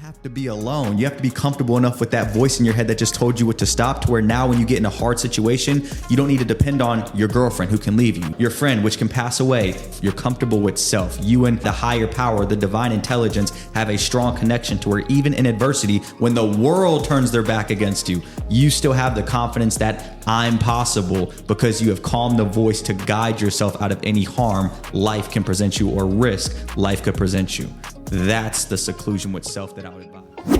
have to be alone. You have to be comfortable enough with that voice in your head that just told you what to stop, to where now when you get in a hard situation, you don't need to depend on your girlfriend who can leave you, your friend which can pass away. You're comfortable with self. You and the higher power, the divine intelligence, have a strong connection to where even in adversity, when the world turns their back against you, you still have the confidence that I'm possible, because you have calmed the voice to guide yourself out of any harm life can present you or risk life could present you. That's the seclusion with self that I would advise.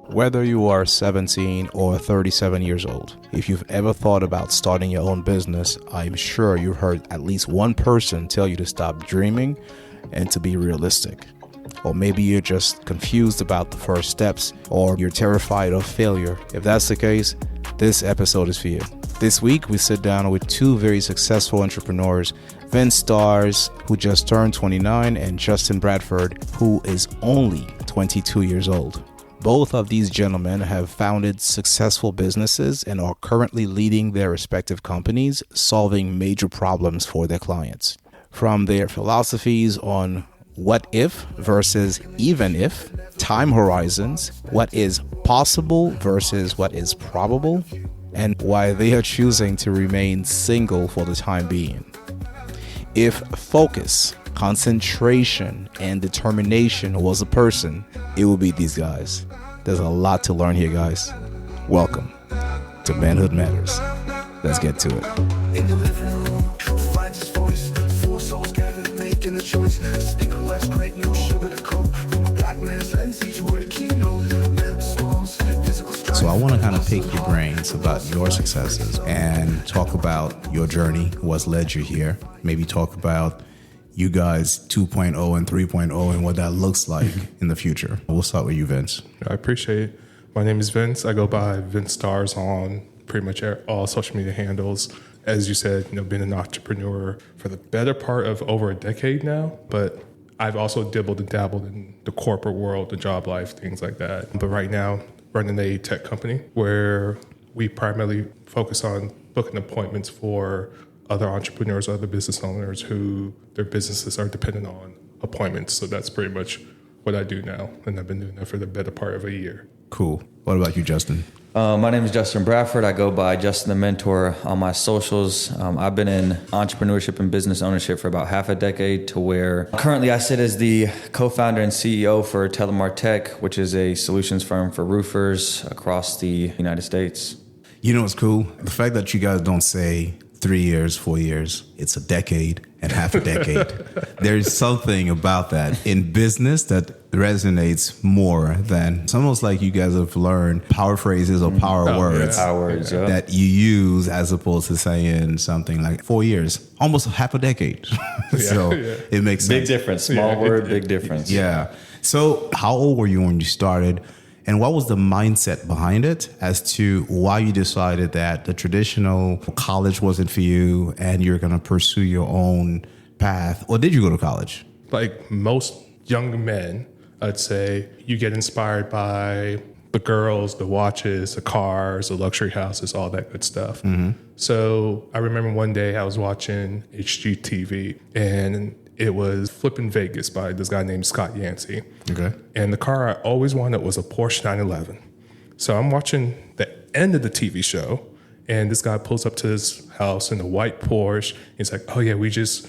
Whether you are 17 or 37 years old, if you've ever thought about starting your own business, I'm sure you've heard at least one person tell you to stop dreaming and to be realistic. Or maybe you're just confused about the first steps, or you're terrified of failure. If that's the case, this episode is for you. This week, we sit down with two very successful entrepreneurs, Vince Stars, who just turned 29, and Justin Bradford, who is only 22 years old. Both of these gentlemen have founded successful businesses and are currently leading their respective companies, solving major problems for their clients. From their philosophies on what if versus even if, time horizons, what is possible versus what is probable, and why they are choosing to remain single for the time being. If focus, concentration, and determination was a person, it would be these guys. There's a lot to learn here, guys. Welcome to Manhood Matters. Let's get to it. In the living room, finds his voice. Four souls gathered, making a choice. Stick of less great, no sugar to cope. From a black man's lens, each word a keynote. So I want to kind of pick your brains about your successes and talk about your journey, what's led you here. Maybe talk about you guys 2.0 and 3.0 and what that looks like in the future. We'll start with you, Vince. I appreciate it. My name is Vince. I go by Vince Stars on pretty much all social media handles. As you said, been an entrepreneur for the better part of over a decade now, but I've also dibbled and dabbled in the corporate world, the job life, things like that. But right now, running a tech company where we primarily focus on booking appointments for other entrepreneurs, other business owners who their businesses are dependent on appointments. So that's pretty much what I do now. And I've been doing that for the better part of a year. Cool. What about you, Justin? My name is Justin Bradford. I go by Justin the Mentor on my socials. I've been in entrepreneurship and business ownership for about half a decade, to where currently I sit as the co-founder and CEO for Telemar Tech, which is a solutions firm for roofers across the United States. You know what's cool? The fact that you guys don't say 3 years, 4 years, it's a decade and half a decade. There's something about that in business that resonates more than, it's almost like you guys have learned power phrases or power words that you use, as opposed to saying something like 4 years, almost half a decade. It makes sense. Big difference. Small word, big difference. Yeah. So how old were you when you started? And what was the mindset behind it as to why you decided that the traditional college wasn't for you and you're going to pursue your own path? Or did you go to college? Like most young men, I'd say you get inspired by the girls, the watches, the cars, the luxury houses, all that good stuff. Mm-hmm. So I remember one day I was watching HGTV and it was Flippin' Vegas by this guy named Scott Yancey. Okay. And the car I always wanted was a Porsche 911. So I'm watching the end of the TV show, and this guy pulls up to his house in a white Porsche. He's like, "Oh yeah, we just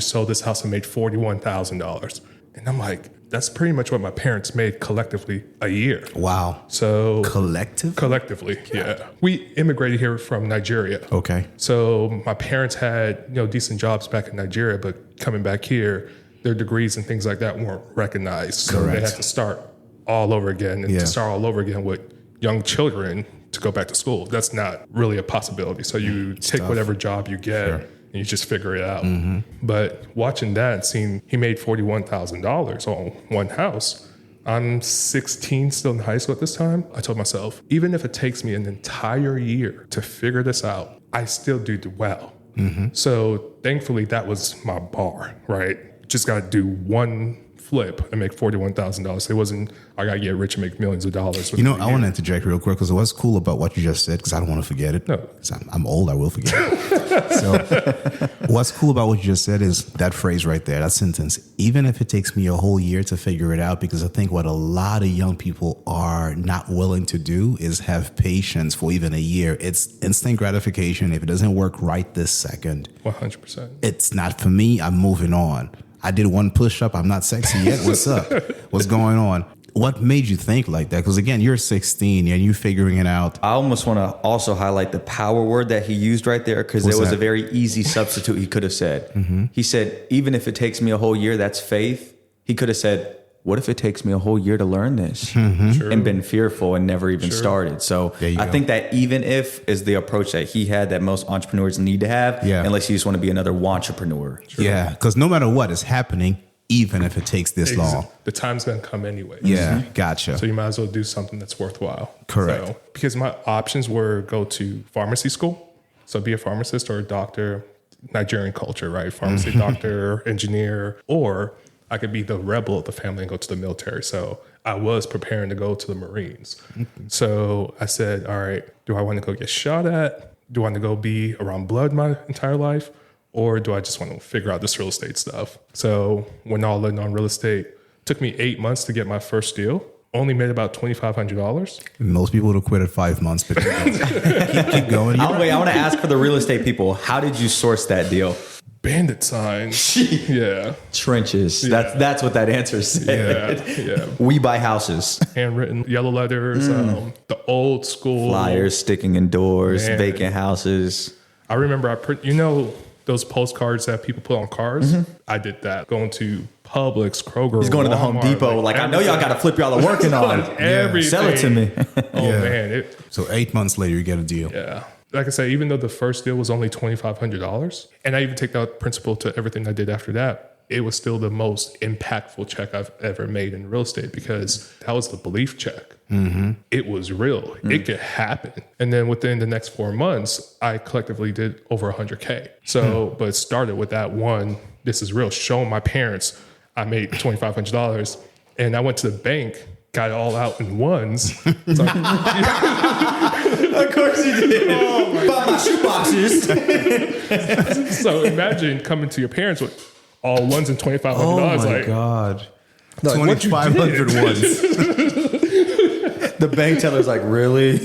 sold this house and made $41,000." And I'm like, that's pretty much what my parents made collectively a year. Wow. So collectively, yeah. We immigrated here from Nigeria. Okay. So my parents had decent jobs back in Nigeria, but coming back here, their degrees and things like that weren't recognized. So Correct. they had to start all over again, and to start all over again with young children to go back to school. That's not really a possibility. So you take whatever job you get. Sure. And you just figure it out. Mm-hmm. But watching that, seeing he made $41,000 on one house. I'm 16, still in high school at this time. I told myself, even if it takes me an entire year to figure this out, I still do well. Mm-hmm. So thankfully, that was my bar, right? Just got to do one flip and make $41,000. It wasn't, I got to get rich and make millions of dollars. You know, I want to interject real quick because what's cool about what you just said, because I don't want to forget it. No. 'Cause I'm old, I will forget it. So what's cool about what you just said is that phrase right there, that sentence, even if it takes me a whole year to figure it out, because I think what a lot of young people are not willing to do is have patience for even a year. It's instant gratification. If it doesn't work right this second, 100%. it's not for me. I'm moving on. I did one push-up. I'm not sexy yet. What's up? What's going on? What made you think like that? Because again, you're 16 and you're figuring it out. I almost want to also highlight the power word that he used right there, because there was a very easy substitute he could have said. He said, even if it takes me a whole year, that's faith. He could have said, what if it takes me a whole year to learn this? And been fearful and never even started. So I think that even if is the approach that he had that most entrepreneurs need to have, unless you just want to be another entrepreneur. Yeah, because no matter what is happening, even if it takes this long, the time's going to come anyway. Yeah, gotcha. So you might as well do something that's worthwhile. Correct. So, because my options were go to pharmacy school, so be a pharmacist or a doctor, Nigerian culture, right? Pharmacy, doctor, engineer, or I could be the rebel of the family and go to the military. So I was preparing to go to the Marines. So I said, all right, do I want to go get shot at? Do I want to go be around blood my entire life? Or do I just want to figure out this real estate stuff? So went all in on real estate. Took me 8 months to get my first deal. Only made about $2,500. Most people would have quit at 5 months, but keep going. I want to ask for the real estate people, how did you source that deal? Bandit signs. Yeah. Trenches. That's what that answer said. Yeah. We buy houses. Handwritten yellow letters, the old school. Flyers sticking in doors, Man. vacant houses. I remember those postcards that people put on cars? I did that. Going to Publix, Kroger, He's going to the Home Walmart, Depot. Like I know y'all got a flip y'all are working on. Everything. Sell it to me. Man. So 8 months later, you get a deal. Yeah. Like I said, even though the first deal was only $2,500, and I even take that principle to everything I did after that, it was still the most impactful check I've ever made in real estate, because that was the belief check. It was real. It could happen. And then within the next 4 months, I collectively did over 100K. So, but it started with that one, this is real, showing my parents I made $2,500. And I went to the bank, got it all out in ones. So Of course you did. Buy my shoe boxes. So imagine coming to your parents with all ones and $2,500. Oh my God. 2,500 ones. The bank teller's like, really?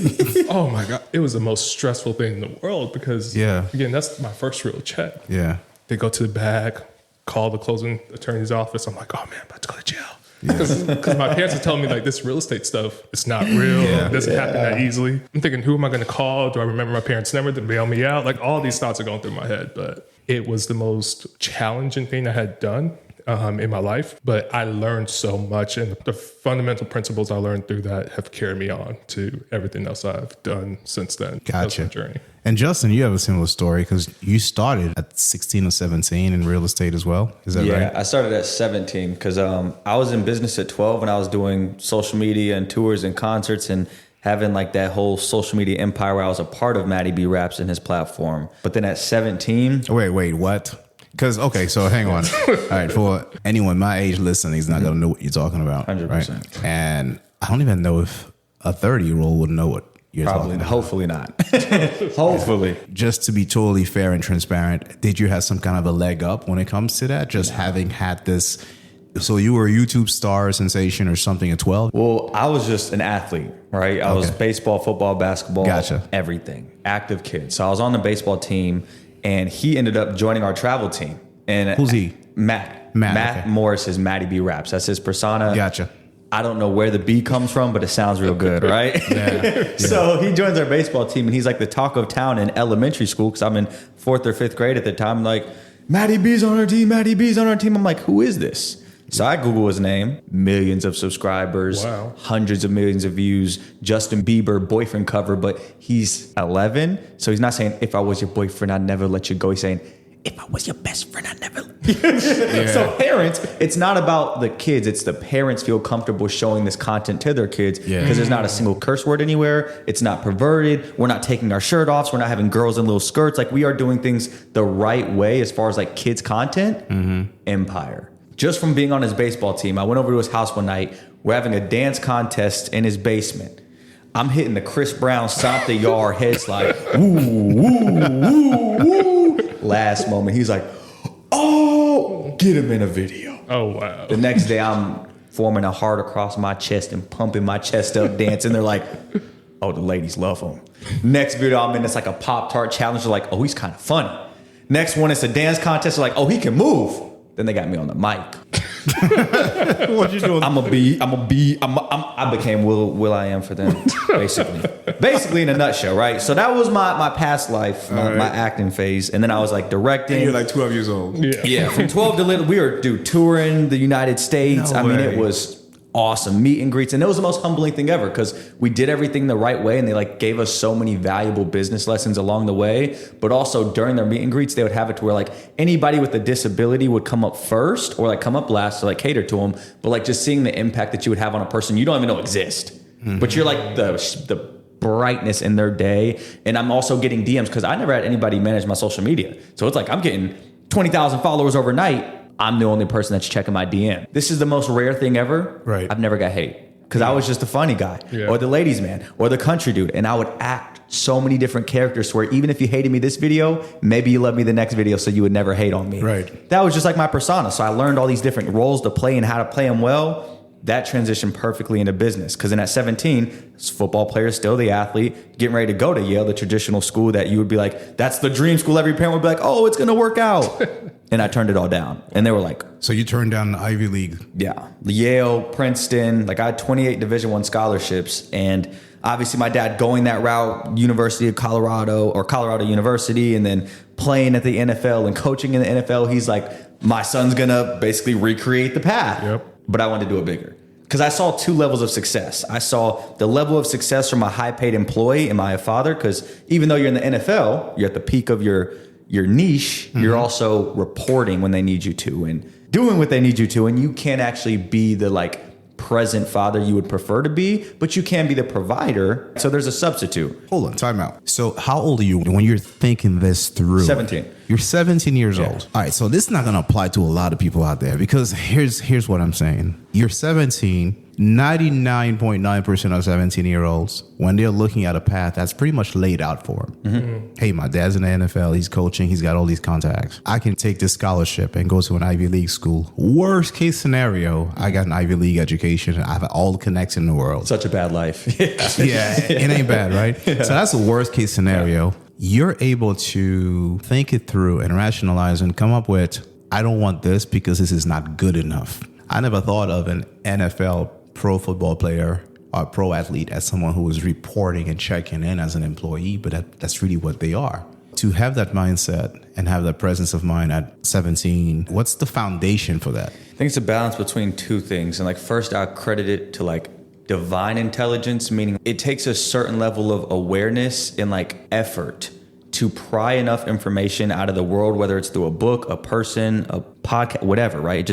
Oh my God. It was the most stressful thing in the world because, again, that's my first real check. Yeah. They go to the bag, call the closing attorney's office. I'm like, oh man, I'm about to go to jail. Because my parents are telling me like this real estate stuff, it's not real. It doesn't happen that easily. I'm thinking, who am I going to call? Do I remember my parents' number to bail me out? Like all these thoughts are going through my head. But it was the most challenging thing I had done in my life. But I learned so much. And the fundamental principles I learned through that have carried me on to everything else I've done since then. Gotcha. That's my journey. And Justin, you have a similar story because you started at 16 or 17 in real estate as well. Is that right? Yeah, I started at 17 because I was in business at 12 and I was doing social media and tours and concerts and having like that whole social media empire where I was a part of Matty B Raps and his platform. But then at 17... Wait, what? Because, okay, so hang on. All right, for anyone my age listening, he's not going to know what you're talking about. 100%. Right? And I don't even know if a 30-year-old would know what you're talking about. Hopefully not. Hopefully. Just to be totally fair and transparent, did you have some kind of a leg up when it comes to that? Just having had this... So you were a YouTube star sensation or something at 12? Well, I was just an athlete, right? I was baseball, football, basketball, everything. Active kid. So I was on the baseball team and he ended up joining our travel team. And who's he? Matt okay. Morris is Matty B Raps. That's his persona. Gotcha. I don't know where the B comes from, but it sounds real good, right? Yeah. So he joins our baseball team and he's like the talk of town in elementary school because I'm in 4th or 5th grade at the time. I'm like, Matty B's on our team, Matty B's on our team. I'm like, who is this? So I Google his name, millions of subscribers, hundreds of millions of views, Justin Bieber boyfriend cover, but he's 11. So he's not saying, if I was your boyfriend, I'd never let you go. He's saying, if I was your best friend, I'd never let you go. So parents, it's not about the kids. It's the parents feel comfortable showing this content to their kids because there's not a single curse word anywhere. It's not perverted. We're not taking our shirt off. So we're not having girls in little skirts. Like we are doing things the right way as far as like kids content. Empire. just from being on his baseball team. I went over to his house one night. We're having a dance contest in his basement. I'm hitting the Chris Brown Stomp the Yard head slide. Woo, woo, woo, woo. Last moment, he's like, oh, get him in a video. Oh, wow. The next day, I'm forming a heart across my chest and pumping my chest up, dancing. They're like, oh, the ladies love him. Next video I'm in, it's like a Pop-Tart challenge. They're like, oh, he's kind of funny. Next one, it's a dance contest. They're like, oh, he can move. Then they got me on the mic. What you doing? I became Will I Am for them, basically in a nutshell, right? So that was my past life, my acting phase, and then I was like directing. You're like 12 years old. Yeah, from 12 to little, we were touring the United States. No I mean, way. it was awesome, meet and greets, and it was the most humbling thing ever because we did everything the right way, and they like gave us so many valuable business lessons along the way. But also during their meet and greets, they would have it to where like anybody with a disability would come up first or like come up last to like cater to them. But like just seeing the impact that you would have on a person you don't even know exist, but you're like the brightness in their day. And I'm also getting DMs because I never had anybody manage my social media, so it's like I'm getting 20,000 followers overnight. I'm the only person that's checking my DM. This is the most rare thing ever. Right. I've never got hate because I was just a funny guy or the ladies man or the country dude. And I would act so many different characters where even if you hated me this video, maybe you love me the next video so you would never hate on me. Right. That was just like my persona. So I learned all these different roles to play and how to play them well. That transitioned perfectly into business because then at 17, football player, still the athlete, getting ready to go to Yale, the traditional school that you would be like, that's the dream school. Every parent would be like, oh, it's going to work out. And I turned it all down. And they were like, So you turned down the Ivy League. yeah, Yale, Princeton, like I had 28 Division I scholarships. And obviously my dad going that route, University of Colorado or Colorado University, and then playing at the NFL and coaching in the NFL. He's like, my son's going to basically recreate the path. Yep. But I wanted to do it bigger. Because I saw two levels of success. I saw the level of success from a high-paid employee and my father, because even though you're in the NFL, you're at the peak of your niche, you're also reporting when they need you to and doing what they need you to, and you can't actually be the like present father you would prefer to be, but you can be the provider. So there's a substitute. Hold on, time out. So how old are you when you're thinking this through? 17. You're 17 years old. All right, so this is not going to apply to a lot of people out there because here's what I'm saying. You're 17. 99.9% of 17-year-olds, when they're looking at a path that's pretty much laid out for them. Hey, my dad's in the NFL. He's coaching. He's got all these contacts. I can take this scholarship and go to an Ivy League school. Worst case scenario, I got an Ivy League education. I have all the connects in the world. Such a bad life. Yeah, it ain't bad, right? So that's the worst case scenario. You're able to think it through and rationalize and come up with, I don't want this because this is not good enough. I never thought of an NFL pro football player or pro athlete as someone who is reporting and checking in as an employee, but that's really what they are. To have that mindset and have that presence of mind at 17, what's the foundation for that? I think it's a balance between two things. And like first, I credit it to like divine intelligence, meaning it takes a certain level of awareness and like effort to pry enough information out of the world, whether it's through a book, a person, a podcast, whatever, right?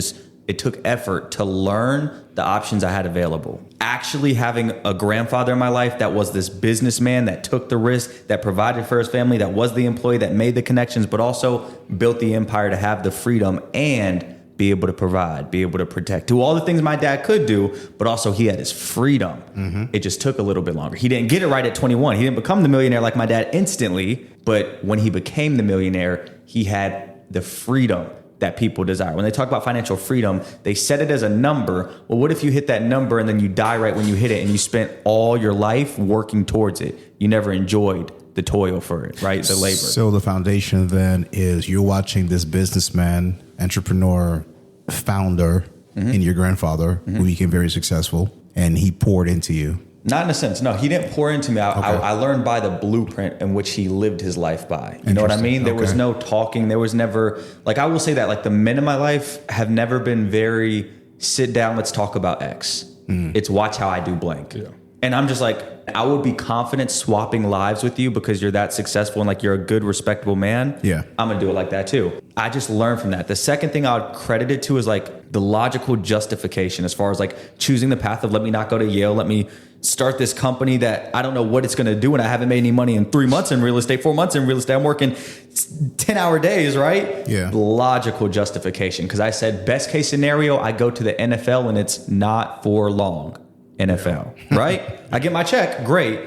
It took effort to learn the options I had available. Actually having a grandfather in my life that was this businessman that took the risk, that provided for his family, that was the employee, that made the connections, but also built the empire to have the freedom and be able to provide, be able to protect, do all the things my dad could do, but also he had his freedom. It just took a little bit longer. He didn't get it right at 21. He didn't become the millionaire like my dad instantly, but when he became the millionaire, he had the freedom that people desire. When they talk about financial freedom, they set it as a number. Well, what if you hit that number and then you die right when you hit it and you spent all your life working towards it? You never enjoyed the toil for it, right? The labor. So the foundation then is you're watching this businessman, entrepreneur, founder, and your grandfather who became very successful, and he poured into you. Not in a sense. No, he didn't pour into me. I learned by the blueprint in which he lived his life by. You know what I mean? There was no talking. There was never, like, I will say that, like, the men in my life have never been very sit down, let's talk about X. It's watch how I do blank. Yeah. And I'm just like, I would be confident swapping lives with you because you're that successful and like you're a good, respectable man. Yeah. I'm going to do it like that too. I just learned from that. The second thing I would credit it to is like the logical justification as far as like choosing the path of let me not go to Yale. Let me start this company that I don't know what it's going to do. And I haven't made any money in 3 months in real estate, 4 months in real estate. I'm working 10-hour days, right? Yeah. Logical justification. Because I said, best case scenario, I go to the NFL and it's not for long. NFL, right? I get my check, great.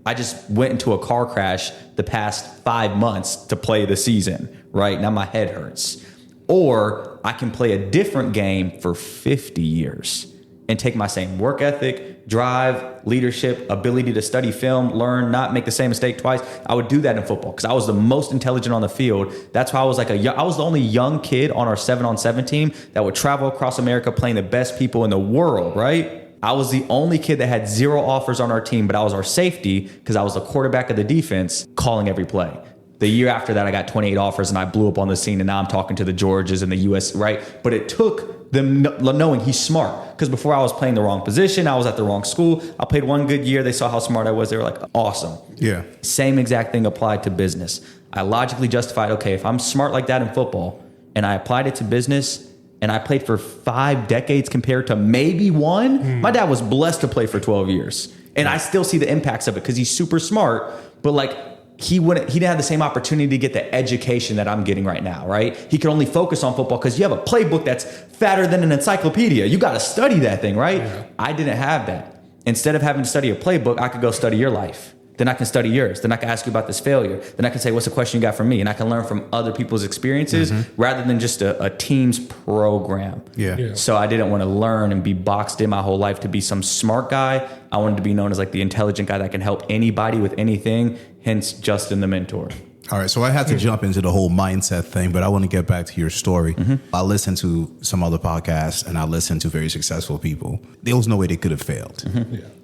I just went into a car crash the past 5 months to play the season, right? Now my head hurts. Or I can play a different game for 50 years and take my same work ethic, drive, leadership, ability to study film, learn, not make the same mistake twice. I would do that in football because I was the most intelligent on the field. That's why I was I was the only young kid on our 7-on-7 team that would travel across America playing the best people in the world, right? I was the only kid that had 0 offers on our team, but I was our safety because I was the quarterback of the defense calling every play. The year after that, I got 28 offers and I blew up on the scene, and now I'm talking to the Georges and the US, right? But it took them knowing he's smart, because before I was playing the wrong position, I was at the wrong school. I played one good year. They saw how smart I was. They were like, awesome. Yeah. Same exact thing applied to business. I logically justified, okay, if I'm smart like that in football and I applied it to business, and I played for 5 decades compared to maybe 1. My dad was blessed to play for 12 years. And I still see the impacts of it because he's super smart, but like he didn't have the same opportunity to get the education that I'm getting right now, right? He could only focus on football because you have a playbook that's fatter than an encyclopedia. You got to study that thing, right? Yeah. I didn't have that. Instead of having to study a playbook, I could go study your life. Then I can study yours. Then I can ask you about this failure. Then I can say, what's the question you got from me? And I can learn from other people's experiences rather than just a team's program. Yeah. So I didn't want to learn and be boxed in my whole life to be some smart guy. I wanted to be known as like the intelligent guy that can help anybody with anything, hence Justin the mentor. All right, so I had to jump into the whole mindset thing, but I want to get back to your story. I listened to some other podcasts and I listened to very successful people. There was no way they could have failed.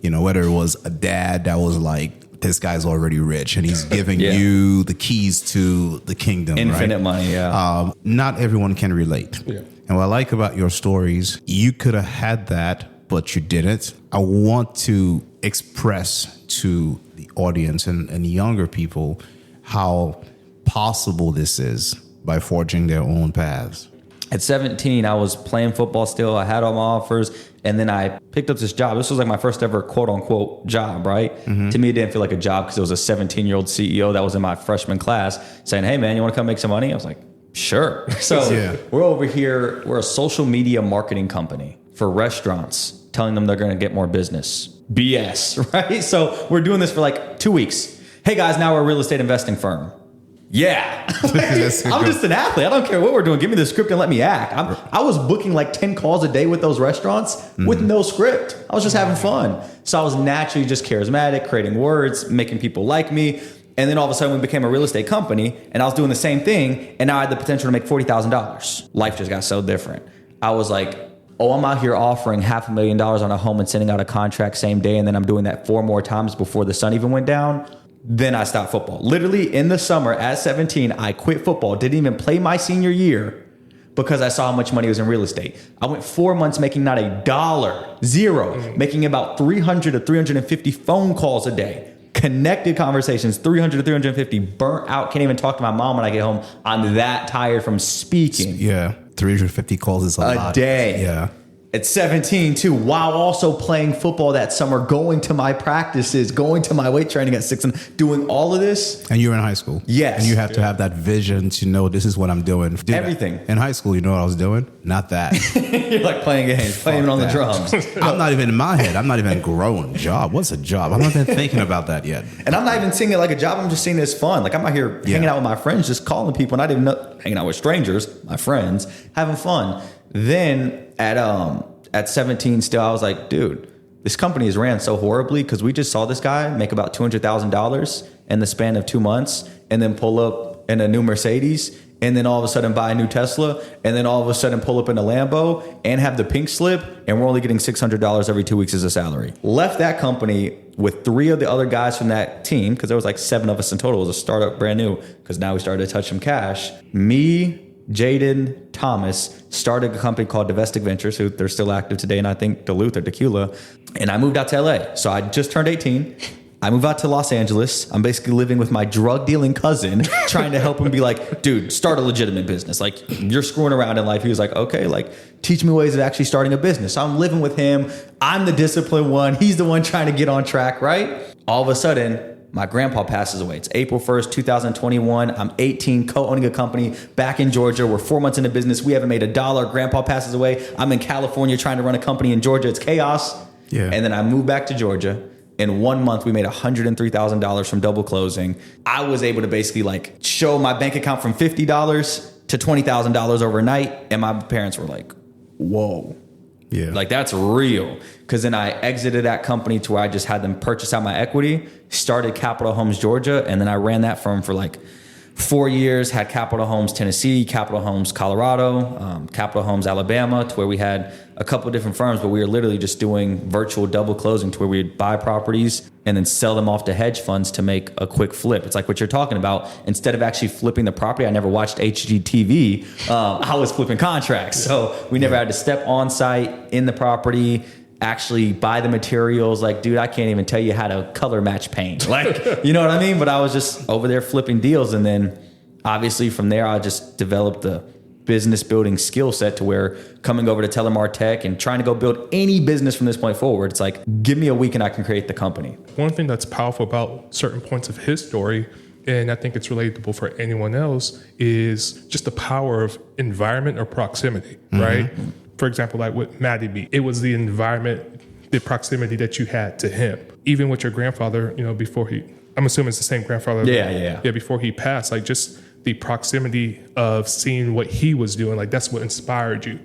You know, whether it was a dad that was like, this guy's already rich and he's giving you the keys to the kingdom. Infinite right? money, not everyone can relate. And what I like about your stories, you could have had that, but you didn't. I want to express to the audience and younger people how possible this is by forging their own paths. At 17, I was playing football still. I had all my offers. And then I picked up this job. This was like my first ever quote unquote job, right? To me, it didn't feel like a job because it was a 17-year-old CEO that was in my freshman class saying, hey, man, you want to come make some money? I was like, sure. So we're over here. We're a social media marketing company for restaurants, telling them they're going to get more business. BS, right? So we're doing this for like 2 weeks. Hey, guys, now we're a real estate investing firm. Yeah. I'm just an athlete. I don't care what we're doing. Give me the script and let me act. I was booking like 10 calls a day with those restaurants with no script. I was just having fun. So I was naturally just charismatic, creating words, making people like me. And then all of a sudden we became a real estate company and I was doing the same thing. And now I had the potential to make $40,000. Life just got so different. I was like, oh, I'm out here offering $500,000 on a home and sending out a contract same day. And then I'm doing that 4 more times before the sun even went down. Then I stopped football. Literally in the summer at 17, I quit football. Didn't even play my senior year because I saw how much money was in real estate. I went 4 months making not a dollar, zero, making about 300 to 350 phone calls a day. Connected conversations, 300 to 350, burnt out. Can't even talk to my mom when I get home. I'm that tired from speaking. Yeah, 350 calls is a lot. A day. Yeah. At 17 too, while also playing football that summer, going to my practices, going to my weight training at 6 and doing all of this. And you're in high school. Yes. And you have to have that vision to know this is what I'm doing. Dude, everything. In high school, you know what I was doing? Not that. You're like playing games, playing on the drums. I'm not even in my head. I'm not even grown. Job. What's a job? I'm not even thinking about that yet. And I'm not even seeing it like a job. I'm just seeing it as fun. Like I'm out here hanging out with my friends, just calling people, not even hanging out with strangers, my friends, having fun. Then at 17 still, I was like, dude, this company is ran so horribly because we just saw this guy make about $200,000 in the span of 2 months and then pull up in a new Mercedes and then all of a sudden buy a new Tesla and then all of a sudden pull up in a Lambo and have the pink slip and we're only getting $600 every 2 weeks as a salary. Left that company with 3 of the other guys from that team because there was like 7 of us in total. It was a startup brand new because now we started to touch some cash. Me, Jaden, Thomas started a company called Divestic Ventures, who they're still active today, and I think Duluth or Tequila. And I moved out to LA. So I just turned 18. I moved out to Los Angeles. I'm basically living with my drug dealing cousin, trying to help him be like, dude, start a legitimate business. Like, you're screwing around in life. He was like, okay, like, teach me ways of actually starting a business. So I'm living with him. I'm the disciplined one. He's the one trying to get on track, right? All of a sudden, My grandpa passes away. It's April 1st, 2021. I'm 18, co-owning a company back in Georgia. We're 4 months into business. We haven't made a dollar. Grandpa passes away. I'm in California trying to run a company in Georgia. It's chaos. Yeah. And then I moved back to Georgia. In 1 month, we made $103,000 from double closing. I was able to basically like show my bank account from $50 to $20,000 overnight. And my parents were like, whoa. Yeah. Like that's real. Cause then I exited that company to where I just had them purchase out my equity, started Capital Homes Georgia. And then I ran that firm for like 4 years, had Capital Homes Tennessee, Capital Homes Colorado, Capital Homes Alabama, to where we had a couple of different firms, but we were literally just doing virtual double closing to where we'd buy properties and then sell them off to hedge funds to make a quick flip. It's like what you're talking about. Instead of actually flipping the property, I never watched HGTV. I was flipping contracts. So we never had to step on site in the property, actually buy the materials. Like, dude, I can't even tell you how to color match paint. Like, you know what I mean? But I was just over there flipping deals. And then obviously from there, I just developed the business building skill set to where coming over to Telemar Tech and trying to go build any business from this point forward, it's like, give me a week and I can create the company. One thing that's powerful about certain points of his story, and I think it's relatable for anyone else, is just the power of environment or proximity, right? For example, like with Maddie B, it was the environment, the proximity that you had to him. Even with your grandfather, you know, before I'm assuming it's the same grandfather. Yeah. Yeah, before he passed, like just the proximity of seeing what he was doing, like that's what inspired you.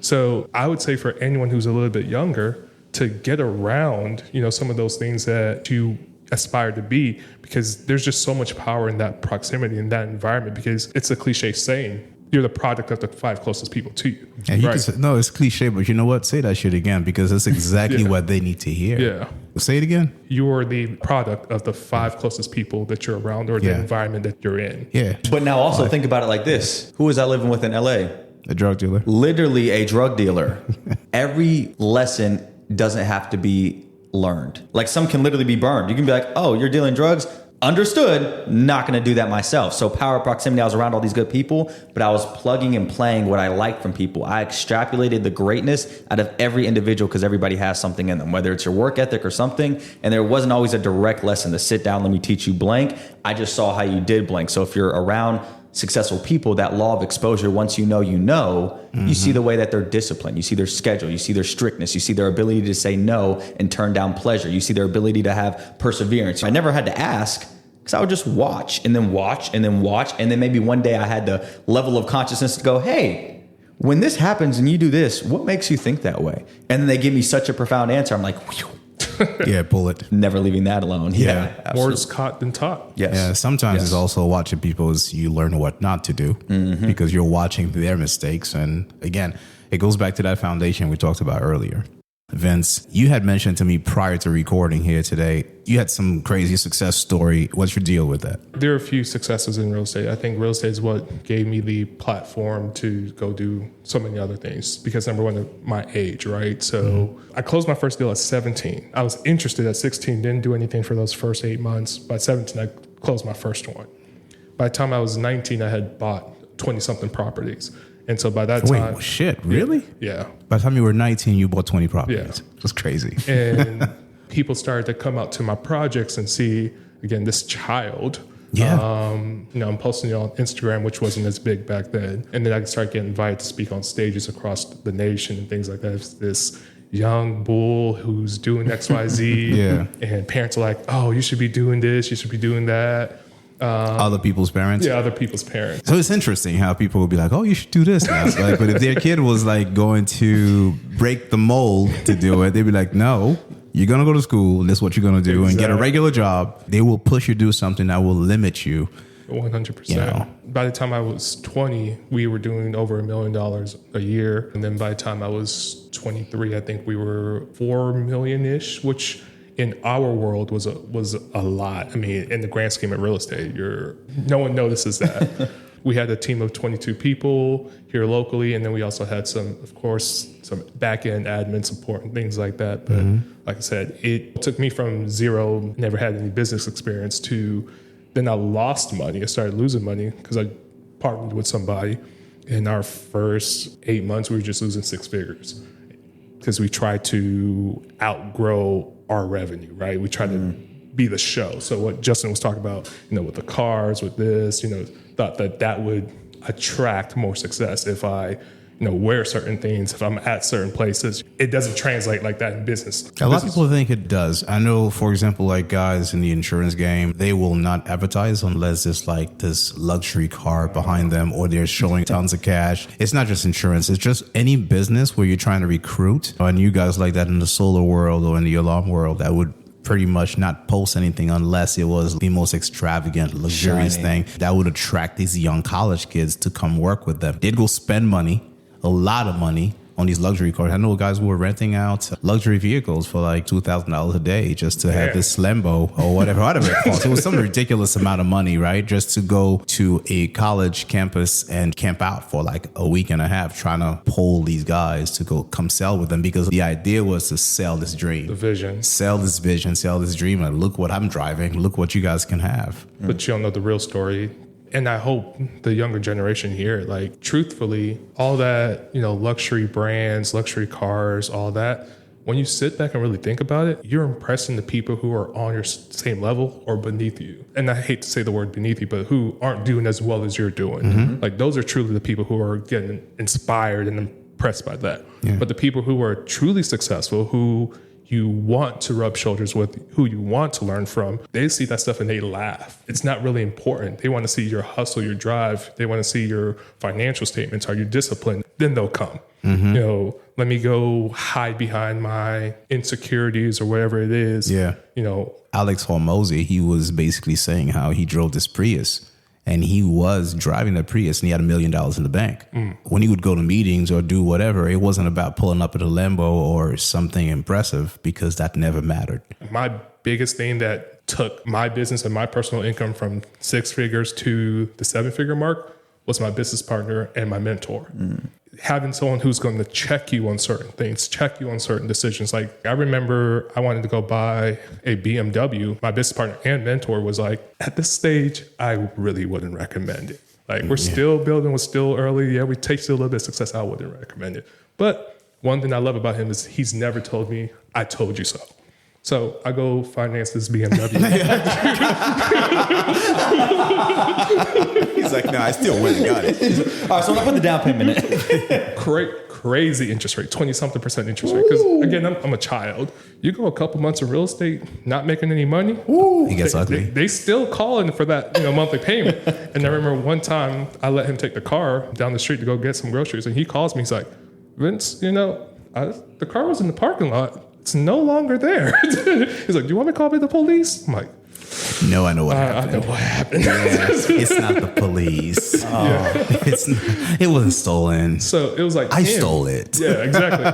So I would say for anyone who's a little bit younger to get around, you know, some of those things that you aspire to be, because there's just so much power in that proximity, in that environment, because it's a cliche saying, you're the product of the 5 closest people to you. And you can say, no, it's cliche, but you know what? Say that shit again, because that's exactly what they need to hear. Yeah. Say it again. You're the product of the 5 closest people that you're around, or the environment that you're in. Yeah. But now also think about it like this. Who was I living with in LA? A drug dealer. Literally a drug dealer. Every lesson doesn't have to be learned. Like some can literally be burned. You can be like, oh, you're dealing drugs? Understood, not going to do that myself. So power of proximity, I was around all these good people, but I was plugging and playing what I liked from people. I extrapolated the greatness out of every individual because everybody has something in them, whether it's your work ethic or something. And there wasn't always a direct lesson to sit down, let me teach you blank. I just saw how you did blank. So if you're around successful people, that law of exposure, once you know, you see the way that they're disciplined. You see their schedule. You see their strictness. You see their ability to say no and turn down pleasure. You see their ability to have perseverance. I never had to ask because I would just watch and then watch and then watch. And then maybe one day I had the level of consciousness to go, hey, when this happens and you do this, what makes you think that way? And then they give me such a profound answer. I'm like, whew. Yeah, bullet. Never leaving that alone. Yeah, More is caught than taught. Yes. Yeah, sometimes Yes. it's also watching people as you learn what not to do because you're watching their mistakes. And again, it goes back to that foundation we talked about earlier. Vince, you had mentioned to me prior to recording here today, you had some crazy success story. What's your deal with that? There are a few successes in real estate. I think real estate is what gave me the platform to go do so many other things because number one, my age, right? So I closed my first deal at 17. I was interested at 16, didn't do anything for those first 8 months. By 17, I closed my first one. By the time I was 19, I had bought 20 something properties. And so by that time... Wait, shit, really? Yeah. By the time you were 19, you bought 20 properties. Yeah. That's crazy. And people started to come out to my projects and see, again, this child. Yeah. I'm posting it on Instagram, which wasn't as big back then. And then I started getting invited to speak on stages across the nation and things like that. It's this young bull who's doing XYZ. Yeah. And parents are like, oh, you should be doing this. You should be doing that. Other people's parents? Yeah, other people's parents. So it's interesting how people will be like, oh, you should do this now. Like, but if their kid was like going to break the mold to do it, they'd be like, no, you're going to go to school. That's what you're going to do and get a regular job. They will push you to do something that will limit you. 100%. You know. By the time I was 20, we were doing over $1 million a year. And then by the time I was 23, I think we were 4 million-ish, which in our world was a lot. I mean, in the grand scheme of real estate, no one notices that. We had a team of 22 people here locally, and then we also had some back-end admin support and things like that. But like I said, it took me from zero, never had any business experience, to then I lost money. I started losing money because I partnered with somebody. In our first 8 months, we were just losing 6 figures because we tried to outgrow our revenue, right? We tried to be the show. So what Justin was talking about, with the cars, with this, thought that would attract more success if I wear certain things, if I'm at certain places. It doesn't translate like that in business. A lot of people think it does. I know, for example, like guys in the insurance game, they will not advertise unless there's like this luxury car behind them or they're showing tons of cash. It's not just insurance. It's just any business where you're trying to recruit. And you guys like that in the solar world or in the alarm world, that would pretty much not post anything unless it was the most extravagant, luxurious thing that would attract these young college kids to come work with them. They'd go spend money, a lot of money, on these luxury cars. I know guys who were renting out luxury vehicles for like $2,000 a day just to have this Lambo or whatever it cost. It was some ridiculous amount of money, right? Just to go to a college campus and camp out for like a week and a half, trying to pull these guys to go come sell with them, because the idea was to sell this dream. The vision. Sell this vision, sell this dream. Like, look what I'm driving. Look what you guys can have. But you don't know the real story. And I hope the younger generation here, like, truthfully, all that, luxury brands, luxury cars, all that, when you sit back and really think about it, you're impressing the people who are on your same level or beneath you. And I hate to say the word beneath you, but who aren't doing as well as you're doing. Mm-hmm. Like, those are truly the people who are getting inspired and impressed by that. Yeah. But the people who are truly successful, who you want to rub shoulders with, who you want to learn from, they see that stuff and they laugh. It's not really important. They want to see your hustle, your drive. They want to see your financial statements. Are you disciplined? Then they'll come. Mm-hmm. Let me go hide behind my insecurities or whatever it is. Yeah. Alex Hormozy, he was basically saying how he drove this Prius. And he was driving the Prius and he had $1 million in the bank. When he would go to meetings or do whatever, it wasn't about pulling up in a Lambo or something impressive, because that never mattered. My biggest thing that took my business and my personal income from 6 figures to the 7-figure mark was my business partner and my mentor. Having someone who's going to check you on certain things, check you on certain decisions. Like, I remember I wanted to go buy a BMW. My business partner and mentor was like, at this stage, I really wouldn't recommend it. Like, we're still building, we're still early. Yeah, we tasted a little bit of success. I wouldn't recommend it. But one thing I love about him is he's never told me, I told you so. So I go finance this BMW. He's like, no, I still went and got it. All right, so I put the down payment in. Crazy interest rate, 20-something% interest rate. Because again, I'm a child. You go a couple months of real estate, not making any money. He gets ugly. They still calling for that monthly payment. And I remember one time I let him take the car down the street to go get some groceries, and he calls me. He's like, Vince, the car was in the parking lot. It's no longer there. He's like, do you want me to call the police? I'm like, no, I know what happened. I know what happened. Yeah, it's not the police. It wasn't stolen. So it was like I stole it. Yeah, exactly.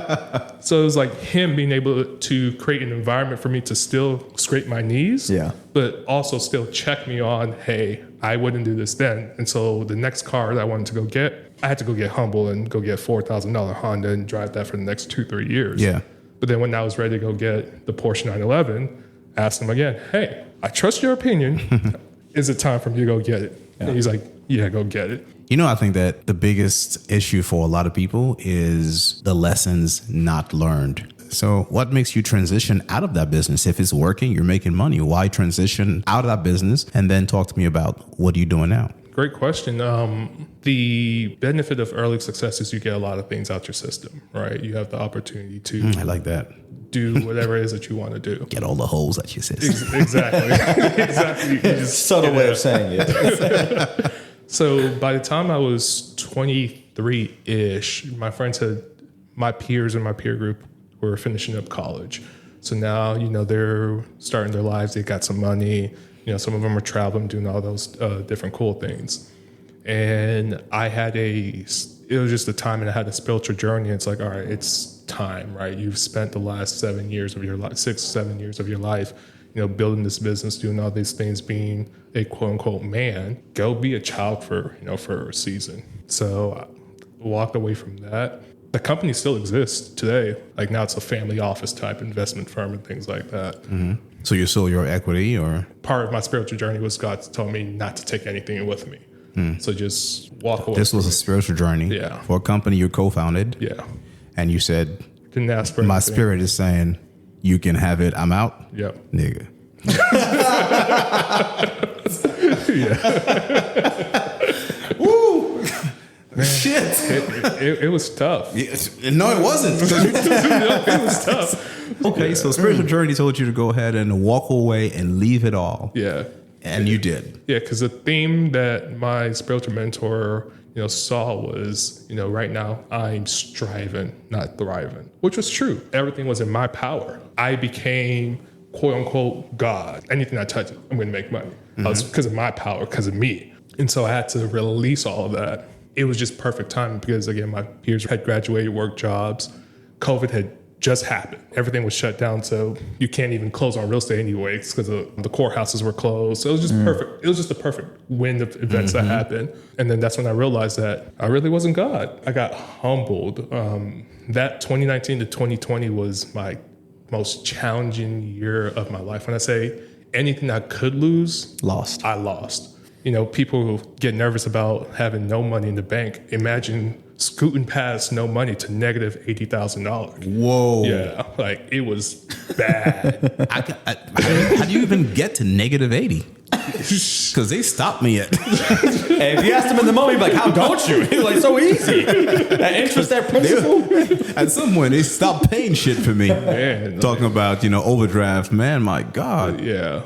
So it was like him being able to create an environment for me to still scrape my knees, but also still check me on, hey, I wouldn't do this then. And so the next car that I wanted to go get, I had to go get humble and go get a $4,000 Honda and drive that for the next 2-3 years. Yeah. But then when I was ready to go get the Porsche 911, I asked him again, hey, I trust your opinion. Is it time for me to go get it? Yeah. And he's like, yeah, go get it. I think that the biggest issue for a lot of people is the lessons not learned. So what makes you transition out of that business? If it's working, you're making money. Why transition out of that business? And then talk to me about what are you doing now? Great question. The benefit of early success is you get a lot of things out your system, right? You have the opportunity to I like that. Do whatever it is that you want to do. Get all the holes out your system. Exactly. Exactly. Subtle way of saying it. So by the time I was 23-ish, my peers in my peer group were finishing up college. So now, they're starting their lives. They got some money. Some of them are traveling, doing all those different cool things. And it was just the time, and I had a spiritual journey. It's like, all right, it's time, right? You've spent the last 7 years of your life, 6-7 years of your life, building this business, doing all these things, being a quote unquote man. Go be a child for a season. So I walked away from that. The company still exists today. Like, now it's a family office type investment firm and things like that. Mm-hmm. So you sold your equity, or? Part of my spiritual journey was God told me not to take anything with me. So just walk away. This was a spiritual journey for a company you co-founded. Yeah. And you said, didn't ask for my anything. Spirit is saying, you can have it. I'm out. Yep. Nigga. Woo! Shit. It was tough. No, it wasn't. It was tough. Okay, so spiritual journey told you to go ahead and walk away and leave it all. Yeah. And you did. Yeah, because the theme that my spiritual mentor, saw was, right now I'm striving, not thriving, which was true. Everything was in my power. I became, quote unquote, God. Anything I touch, I'm going to make money. It was because of my power, because of me. And so I had to release all of that. It was just perfect timing because, again, my peers had graduated, work jobs. COVID had just happened. Everything was shut down, so you can't even close on real estate anyway because the courthouses were closed. So it was just perfect. It was just a perfect wind of events that happened. And then that's when I realized that I really wasn't God. I got humbled. That 2019 to 2020 was my most challenging year of my life. When I say anything I could lose, I lost. People who get nervous about having no money in the bank. Imagine scooting past no money to negative $80,000. Whoa. Yeah, it was bad. How do you even get to negative 80? Because they stopped me at. Hey, if you asked him in the moment, he'd be like, how don't you? He was like, so easy. That interest, that principal. At some point, they stopped paying shit for me. Man, Talking about, overdraft. Man, my God. Yeah,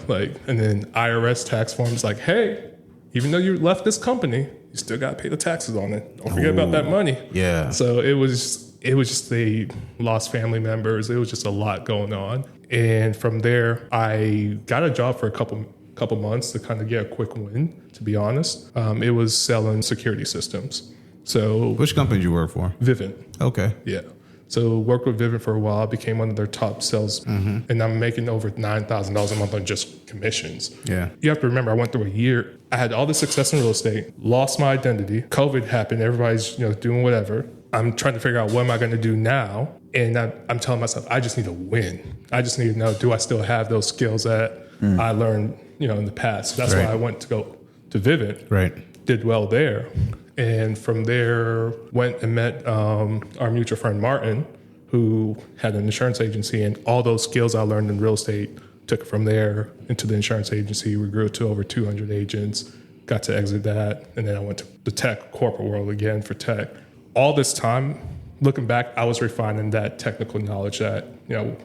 and then IRS tax forms hey, even though you left this company, you still got to pay the taxes on it. Don't forget about that money. Yeah. So it was just they lost family members. It was just a lot going on. And from there, I got a job for a couple months to kind of get a quick win, to be honest. It was selling security systems. So Which company did you work for? Vivint. Okay. Yeah. So worked with Vivint for a while, became one of their top sales, and I'm making over $9,000 a month on just commissions. Yeah. You have to remember, I went through a year. I had all this success in real estate, lost my identity. COVID happened. Everybody's doing whatever. I'm trying to figure out what am I going to do now, and I'm telling myself I just need to win. I just need to know, do I still have those skills that I learned in the past? That's why I went to go to Vivint. Right. Did well there. And from there, went and met our mutual friend, Martin, who had an insurance agency. And all those skills I learned in real estate, took it from there into the insurance agency. We grew to over 200 agents, got to exit that. And then I went to the tech corporate world again for tech. All this time, looking back, I was refining that technical knowledge that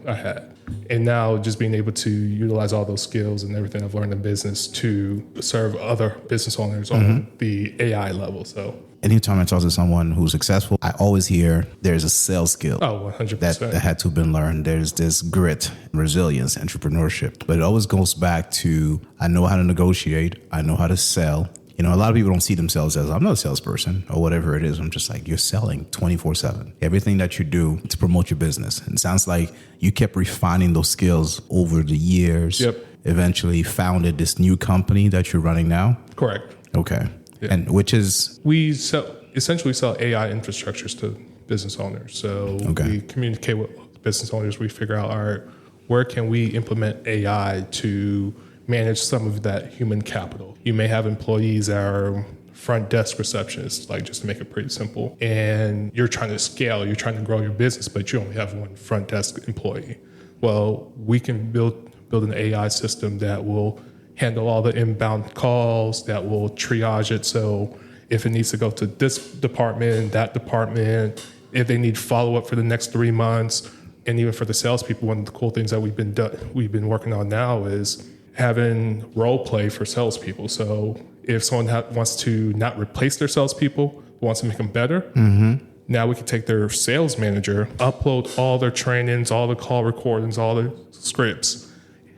I had. And now just being able to utilize all those skills and everything I've learned in business to serve other business owners on the AI level. So anytime I talk to someone who's successful, I always hear there's a sales skill. Oh, 100%. That had to have been learned. There's this grit, resilience, entrepreneurship. But it always goes back to, I know how to negotiate. I know how to sell. A lot of people don't see themselves as, I'm not a salesperson or whatever it is. I'm just like, you're selling 24/7. Everything that you do to promote your business. And it sounds like you kept refining those skills over the years. Yep. Eventually founded this new company that you're running now. Correct. Okay. Yeah. And which is? We essentially sell AI infrastructures to business owners. So we communicate with business owners. We figure out, all right, where can we implement AI to manage some of that human capital? You may have employees that are front desk receptionists, just to make it pretty simple. And you're trying to scale, you're trying to grow your business, but you only have one front desk employee. Well, we can build an AI system that will handle all the inbound calls, that will triage it. So if it needs to go to this department, that department, if they need follow-up for the next 3 months, and even for the salespeople, one of the cool things that we've been working on now is having role play for salespeople. So if someone wants to not replace their salespeople, wants to make them better, now we can take their sales manager, upload all their trainings, all the call recordings, all the scripts,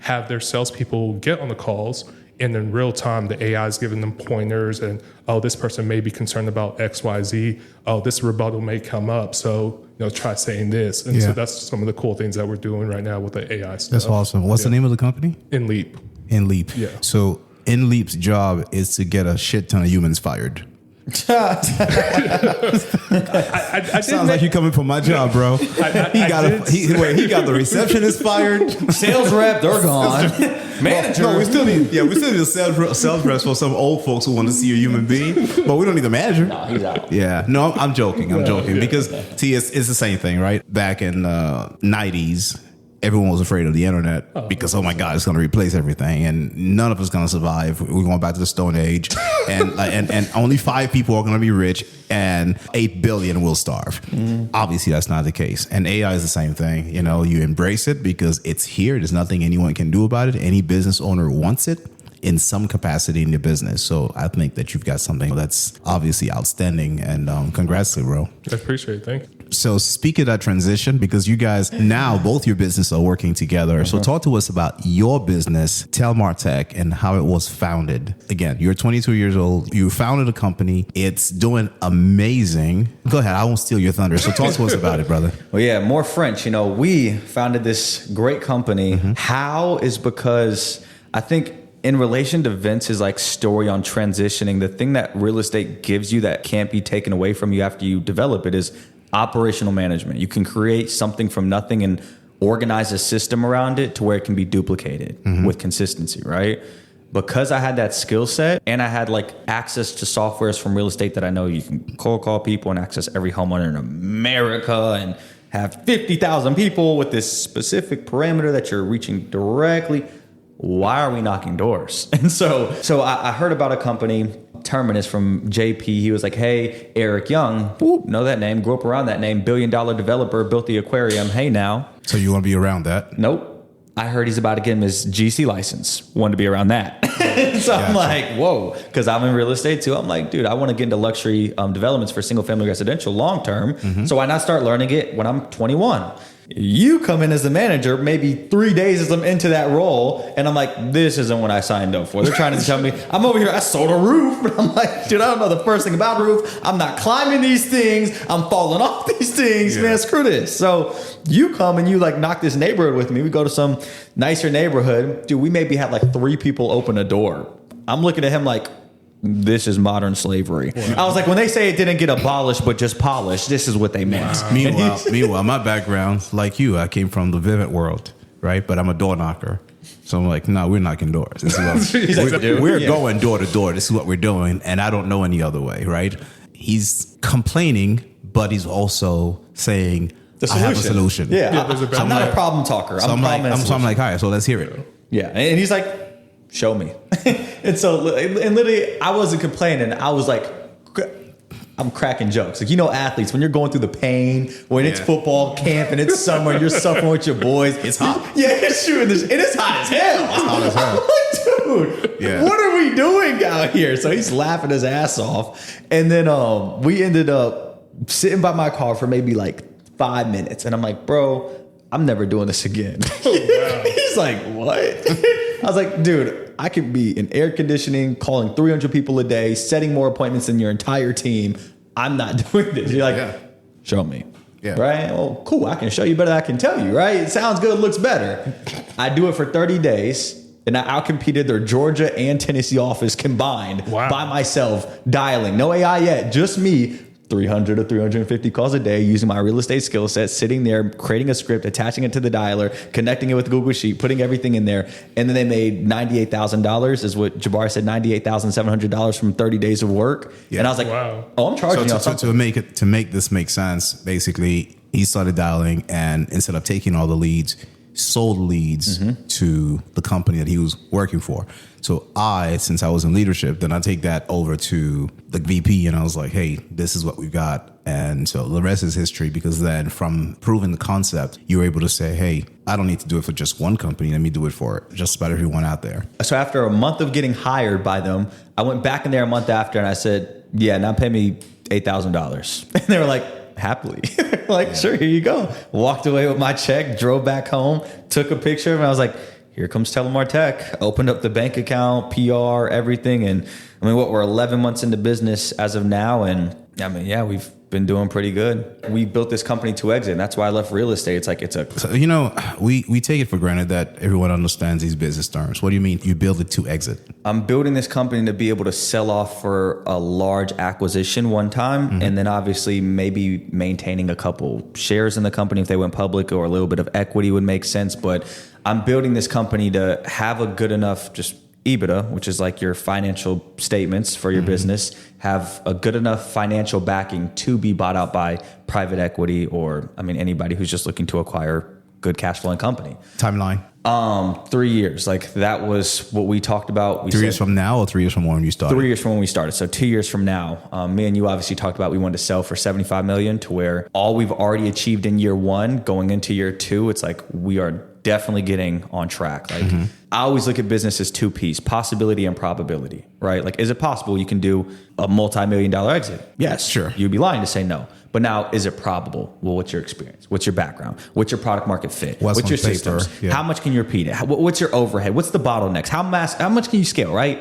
have their salespeople get on the calls, and in real time, the AI is giving them pointers and, this person may be concerned about X, Y, Z. This rebuttal may come up. So, try saying this. And so that's some of the cool things that we're doing right now with the AI stuff. That's awesome. What's the name of the company? InLeap. InLeap. Yeah. So InLeap's job is to get a shit ton of humans fired. I Sounds like you're coming for my job, bro. He got the receptionist fired. Sales rep, they're gone. Manager. No, we still need a sales reps for some old folks who want to see a human being, but we don't need a manager. Nah, he's out. Yeah, no, I'm joking. Because see, it's the same thing, right? Back in 90s, everyone was afraid of the internet because, oh my God, it's going to replace everything. And none of us going to survive. We're going back to the Stone Age. and only 5 people are going to be rich and 8 billion will starve. Obviously, that's not the case. And AI is the same thing. You know, you embrace it because it's here. There's nothing anyone can do about it. Any business owner wants it in some capacity in your business. So I think that you've got something that's obviously outstanding. And congrats to you, bro. I appreciate it. Thank you. So speak of that transition, because you guys now, both your businesses are working together. So talk to us about your business, Telmar Tech, and how it was founded. Again, you're 22 years old. You founded a company. It's doing amazing. Go ahead. I won't steal your thunder. So talk to us about it, brother. Well, yeah, more French. You know, we founded this great company. How is because I think in relation to Vince's like story on transitioning, the thing that real estate gives you that can't be taken away from you after you develop it is operational management. You can create something from nothing and organize a system around it to where it can be duplicated with consistency, right? Because I had that skill set and I had like access to softwares from real estate that I know you can cold call people and access every homeowner in America and have 50,000 people with this specific parameter that you're reaching directly. Why are we knocking doors? And so I heard about a company, Terminus, from JP. He was like, hey, Eric Young, know that name, grew up around that name, $1 billion developer, built the aquarium. Hey now. So you want to be around that? Nope. I heard he's about to get him his GC license. Wanted to be around that. So I'm like, whoa, because I'm in real estate too. I'm like, dude, I want to get into luxury developments for single family residential long term. So why not start learning it when I'm 21? You come in as the manager, maybe 3 days as I'm into that role, and I'm like, this isn't what I signed up for. They're trying to tell me, I'm over here, I sold a roof. But I'm like, dude, I don't know the first thing about roof. I'm not climbing these things. I'm falling off these things, man, screw this. So you come and you like knock this neighborhood with me. We go to some nicer neighborhood. Dude, we maybe had like 3 people open a door. I'm looking at him like, this is modern slavery. Wow. I was like, when they say it didn't get abolished, but just polished, this is what they meant. Wow. Meanwhile, my background, like you, I came from the Vivint world, right? But I'm a door knocker. So I'm like, no, we're knocking doors. This is what we're going door to door. This is what we're doing. And I don't know any other way, right? He's complaining, but he's also saying, I have a solution. Yeah, I'm not a problem talker. I'm like, all right, so let's hear it. Yeah. And he's like, show me. And so, and literally, I wasn't complaining. I was like, I'm cracking jokes. Like, you know, athletes, when you're going through the pain, when it's football camp and it's summer, you're suffering with your boys. It's hot. Yeah, it's true. And it's hot as hell. It's hot as hell. I'm like, dude, what are we doing out here? So he's laughing his ass off. And then we ended up sitting by my car for maybe like 5 minutes. And I'm like, bro, I'm never doing this again. Oh, wow. He's like, what? I was like, dude, I could be in air conditioning, calling 300 people a day, setting more appointments than your entire team. I'm not doing this. You're like, show me. Yeah. Right? Well, cool. I can show you better than I can tell you, right? It sounds good, looks better. I do it for 30 days, and I outcompeted their Georgia and Tennessee office combined by myself, dialing. No AI yet, just me. 300 to 350 calls a day using my real estate skill set, sitting there, creating a script, attaching it to the dialer, connecting it with Google Sheet, putting everything in there. And then they made $98,000 is what Jabbar said, $98,700 from 30 days of work. Yeah. And I was like, oh, I'm charging y'all something. To make this make sense, basically, he started dialing, and instead of taking all the leads, sold leads to the company that he was working for. So since I was in leadership, then I take that over to the VP, and I was like, hey, this is what we've got. And so the rest is history, because then from proving the concept, you were able to say, hey, I don't need to do it for just one company. Let me do it for just about everyone out there. So after a month of getting hired by them, I went back in there a month after and I said, yeah, now pay me $8,000. And they were like, happily. Like, sure, here you go. Walked away with my check, drove back home, took a picture, and I was like, here comes Telmar Tech. Opened up the bank account, PR, everything. And I mean, we're 11 months into business as of now. And I mean, yeah, we've been doing pretty good. We built this company to exit. And that's why I left real estate. It's like, So, you know, we take it for granted that everyone understands these business terms. What do you mean you build it to exit? I'm building this company to be able to sell off for a large acquisition one time. And then obviously maybe maintaining a couple shares in the company if they went public, or a little bit of equity would make sense. But I'm building this company to have a good enough just EBITDA, which is like your financial statements for your business, have a good enough financial backing to be bought out by private equity, or, I mean, anybody who's just looking to acquire good cash flowing company. Timeline. 3 years. Like that was what we talked about. We 3 years from now or 3 years from when you started? 3 years from when we started. So 2 years from now, me and you obviously talked about we wanted to sell for 75 million, to where all we've already achieved in year one going into year two, it's like we are definitely getting on track. Like I always look at business as two-piece, possibility and probability, right? Like, is it possible you can do a multi-million-dollar exit? Yes. Sure. You'd be lying to say no. But now, is it probable? Well, what's your experience? What's your background? What's your product market fit? What's your on paper? systems? Yeah. How much can you repeat it? What's your overhead? What's the bottlenecks? How much can you scale, right?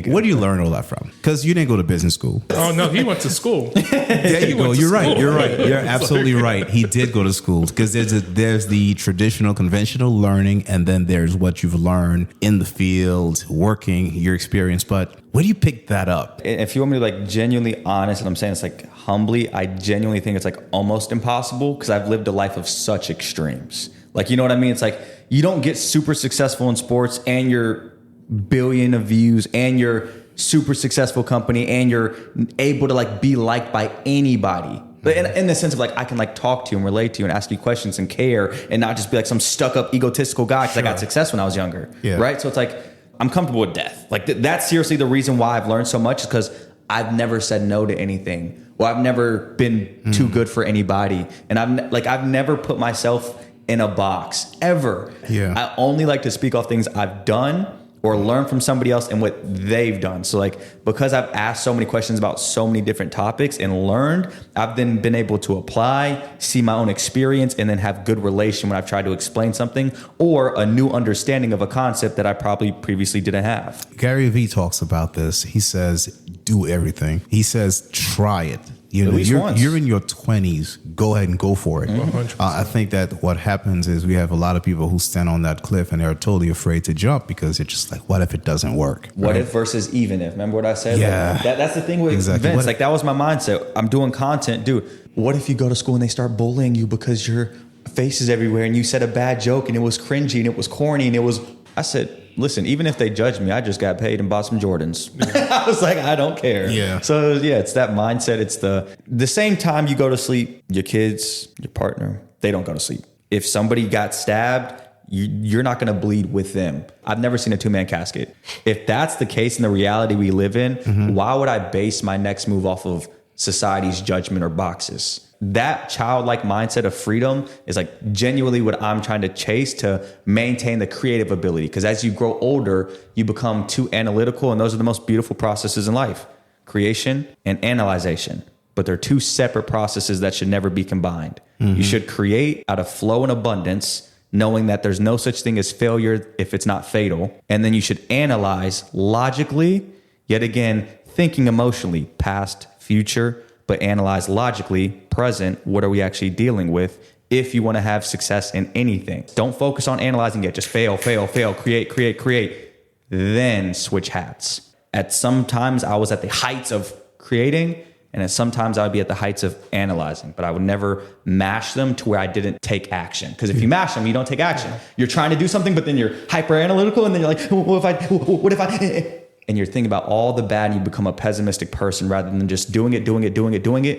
Where do you learn all that from? Because you didn't go to business school. Oh no, he went to school. There you go. You're right. You're right. You're absolutely right. He did go to school, because there's the traditional, conventional learning, and then there's what you've learned in the field, working, your experience. But where do you pick that up? If you want me to like genuinely honest, and I'm saying it's like humbly, I genuinely think it's like almost impossible, because I've lived a life of such extremes. Like, you know what I mean? It's like you don't get super successful in sports and you're billion of views and you're super successful company and you're able to like be liked by anybody. But in the sense of like, I can like talk to you and relate to you and ask you questions and care and not just be like some stuck up egotistical guy because I got success when I was younger. Yeah. Right. So it's like, I'm comfortable with death. Like that's seriously the reason why I've learned so much, is because I've never said no to anything. Or I've never been too good for anybody. And I've never put myself in a box ever. Yeah. I only like to speak off things I've done or learn from somebody else and what they've done. So like, because I've asked so many questions about so many different topics and learned, I've then been able to apply, see my own experience, and then have good relation when I've tried to explain something or a new understanding of a concept that I probably previously didn't have. Gary Vee talks about this. He says, do everything. He says, try it. You know, you're in your 20s. Go ahead and go for it. I think that what happens is we have a lot of people who stand on that cliff and they're totally afraid to jump, because it's just like, what if it doesn't work? What if versus even if? Remember what I said? Yeah. Like, that's the thing with Vince. Like that was my mindset. I'm doing content. Dude, what if you go to school and they start bullying you because your face is everywhere and you said a bad joke and it was cringy and it was corny and it was... I said, listen, even if they judge me, I just got paid and bought some Jordans. Yeah. I was like, I don't care. Yeah. So yeah, it's that mindset. It's the same time you go to sleep, your kids, your partner, they don't go to sleep. If somebody got stabbed, you're not going to bleed with them. I've never seen a 2-man casket. If that's the case in the reality we live in, why would I base my next move off of society's judgment or boxes? That childlike mindset of freedom is like genuinely what I'm trying to chase to maintain the creative ability. Because as you grow older, you become too analytical, and those are the most beautiful processes in life: creation and analyzation. But they're two separate processes that should never be combined. You should create out of flow and abundance, knowing that there's no such thing as failure if it's not fatal. And then you should analyze logically, yet again, thinking emotionally, past, future, but analyze logically, present, what are we actually dealing with if you want to have success in anything. Don't focus on analyzing it. Just fail, create. Then switch hats. At sometimes I was at the heights of creating, and at sometimes I would be at the heights of analyzing, but I would never mash them to where I didn't take action. Because if you mash them, you don't take action. You're trying to do something, but then you're hyper analytical, and then you're like, what if I... And you're thinking about all the bad, and you become a pessimistic person rather than just doing it,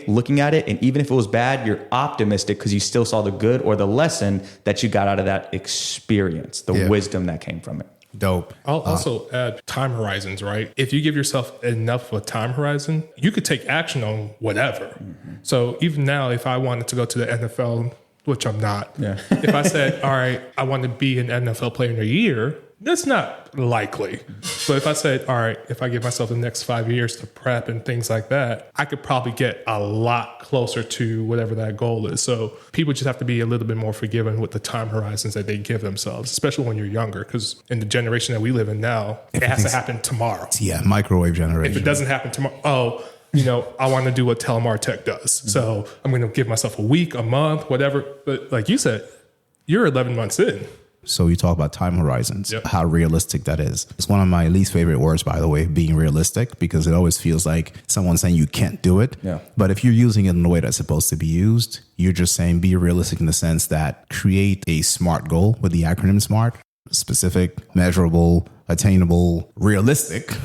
looking at it. And even if it was bad, you're optimistic because you still saw the good or the lesson that you got out of that experience, the wisdom that came from it. Dope. I'll also add time horizons, right? If you give yourself enough of a time horizon, you could take action on whatever. So even now, if I wanted to go to the NFL, which I'm not, if I said, all right, I want to be an NFL player in a year, that's not likely. But if I said, all right, if I give myself the next 5 years to prep and things like that, I could probably get a lot closer to whatever that goal is. So people just have to be a little bit more forgiving with the time horizons that they give themselves, especially when you're younger, because in the generation that we live in now, it has to happen tomorrow. Yeah, microwave generation. If it doesn't happen tomorrow, I want to do what Telemar Tech does. So I'm going to give myself a week, a month, whatever. But like you said, you're 11 months in. So you talk about time horizons, how realistic that is. It's one of my least favorite words, by the way, being realistic, because it always feels like someone's saying you can't do it. Yeah. But if you're using it in the way that's supposed to be used, you're just saying be realistic in the sense that create a SMART goal with the acronym SMART: specific, measurable, attainable, realistic.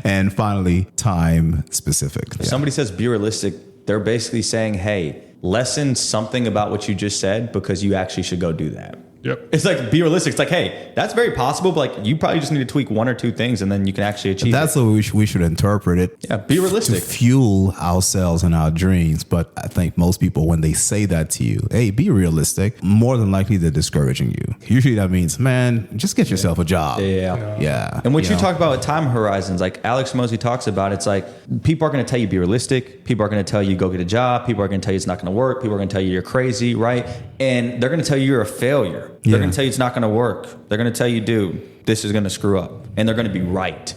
And finally, time specific. If somebody says be realistic, they're basically saying, hey, lessen something about what you just said because you actually should go do that. Yep. It's like, be realistic. It's like, hey, that's very possible, but like you probably just need to tweak one or two things and then you can actually achieve That's it. the way we should interpret it. Yeah, be realistic. To fuel ourselves and our dreams. But I think most people, when they say that to you, hey, be realistic, more than likely they're discouraging you. Usually that means, man, just get yourself a job. Yeah. Yeah. And what you know? talk about with time horizons, like Alex Mosley talks about, it's like people are going to tell you be realistic. People are going to tell you go get a job. People are going to tell you it's not going to work. People are going to tell you you're crazy, right? And they're going to tell you you're a failure. They're going to tell you it's not going to work. They're going to tell you, dude, this is going to screw up. And they're going to be right.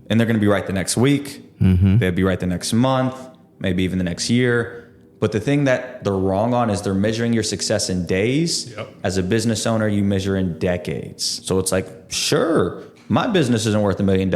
And they're going to be right the next week. They'll be right the next month, maybe even the next year. But the thing that they're wrong on is they're measuring your success in days. Yep. As a business owner, you measure in decades. So it's like, sure, my business isn't worth $1 million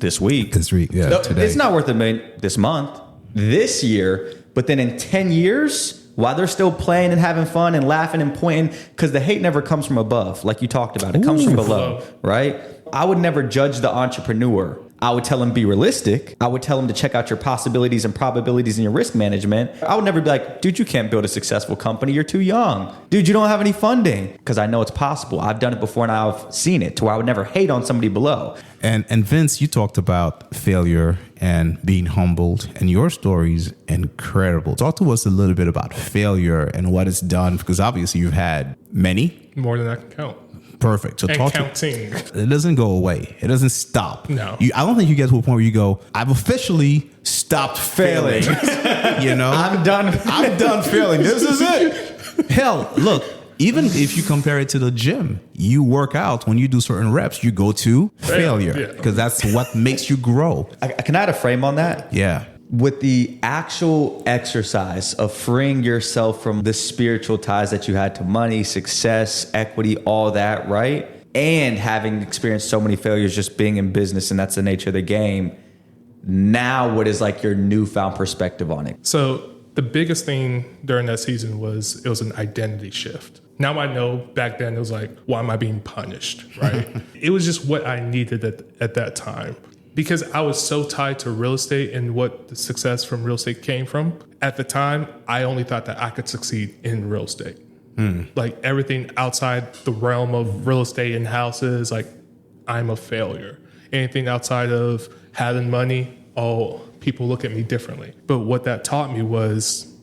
this week. Yeah, No, today. it's not worth $1 million this month, this year. But then in 10 years, while they're still playing and having fun and laughing and pointing, because the hate never comes from above, like you talked about. It comes from below, right? I would never judge the entrepreneur. I would tell him be realistic. I would tell him to check out your possibilities and probabilities in your risk management. I would never be like, dude, you can't build a successful company. You're too young. Dude, you don't have any funding. Because I know it's possible. I've done it before and I've seen it to where I would never hate on somebody below. And Vince, you talked about failure and being humbled, and your story's incredible. Talk to us a little bit about failure and what it's done, because obviously you've had many. More than I can count. Perfect. So And talk counting. It doesn't go away. It doesn't stop. No. I don't think you get to a point where you go, I've officially stopped failing. You know? I'm done. I'm done failing. This is it. Hell, look, even if you compare it to the gym, you work out, when you do certain reps, you go to failure Yeah. because that's what makes you grow. Can I add a frame on that? Yeah. With the actual exercise of freeing yourself from the spiritual ties that you had to money, success, equity, all that, right? And having experienced so many failures just being in business, and that's the nature of the game. Now, what is like your newfound perspective on it? So the biggest thing during that season was it was an identity shift. Now I know back then it was like, why am I being punished, right? It was just what I needed at that time. Because I was so tied to real estate and what the success from real estate came from. At the time, I only thought that I could succeed in real estate. Like everything outside the realm of real estate and houses, like I'm a failure. Anything outside of having money, people look at me differently. But what that taught me was,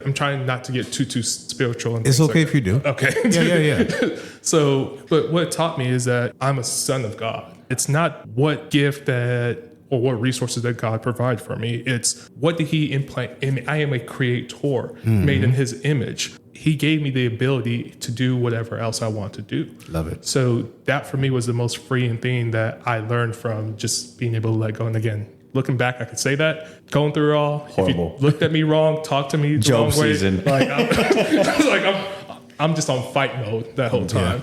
I'm trying not to get too spiritual. And It's okay if you do. Okay. Yeah. So, but what it taught me is that I'm a son of God. It's not what gift or what resources that God provided for me. It's what did he implant in me? I am a creator made in his image. He gave me the ability to do whatever else I want to do. Love it. So that for me was the most freeing thing that I learned from just being able to let go. And again, looking back, I could say that. Going through it all. Horrible. If you looked at me wrong, talked to me the Job wrong way. season. Like, I'm just on fight mode that whole time.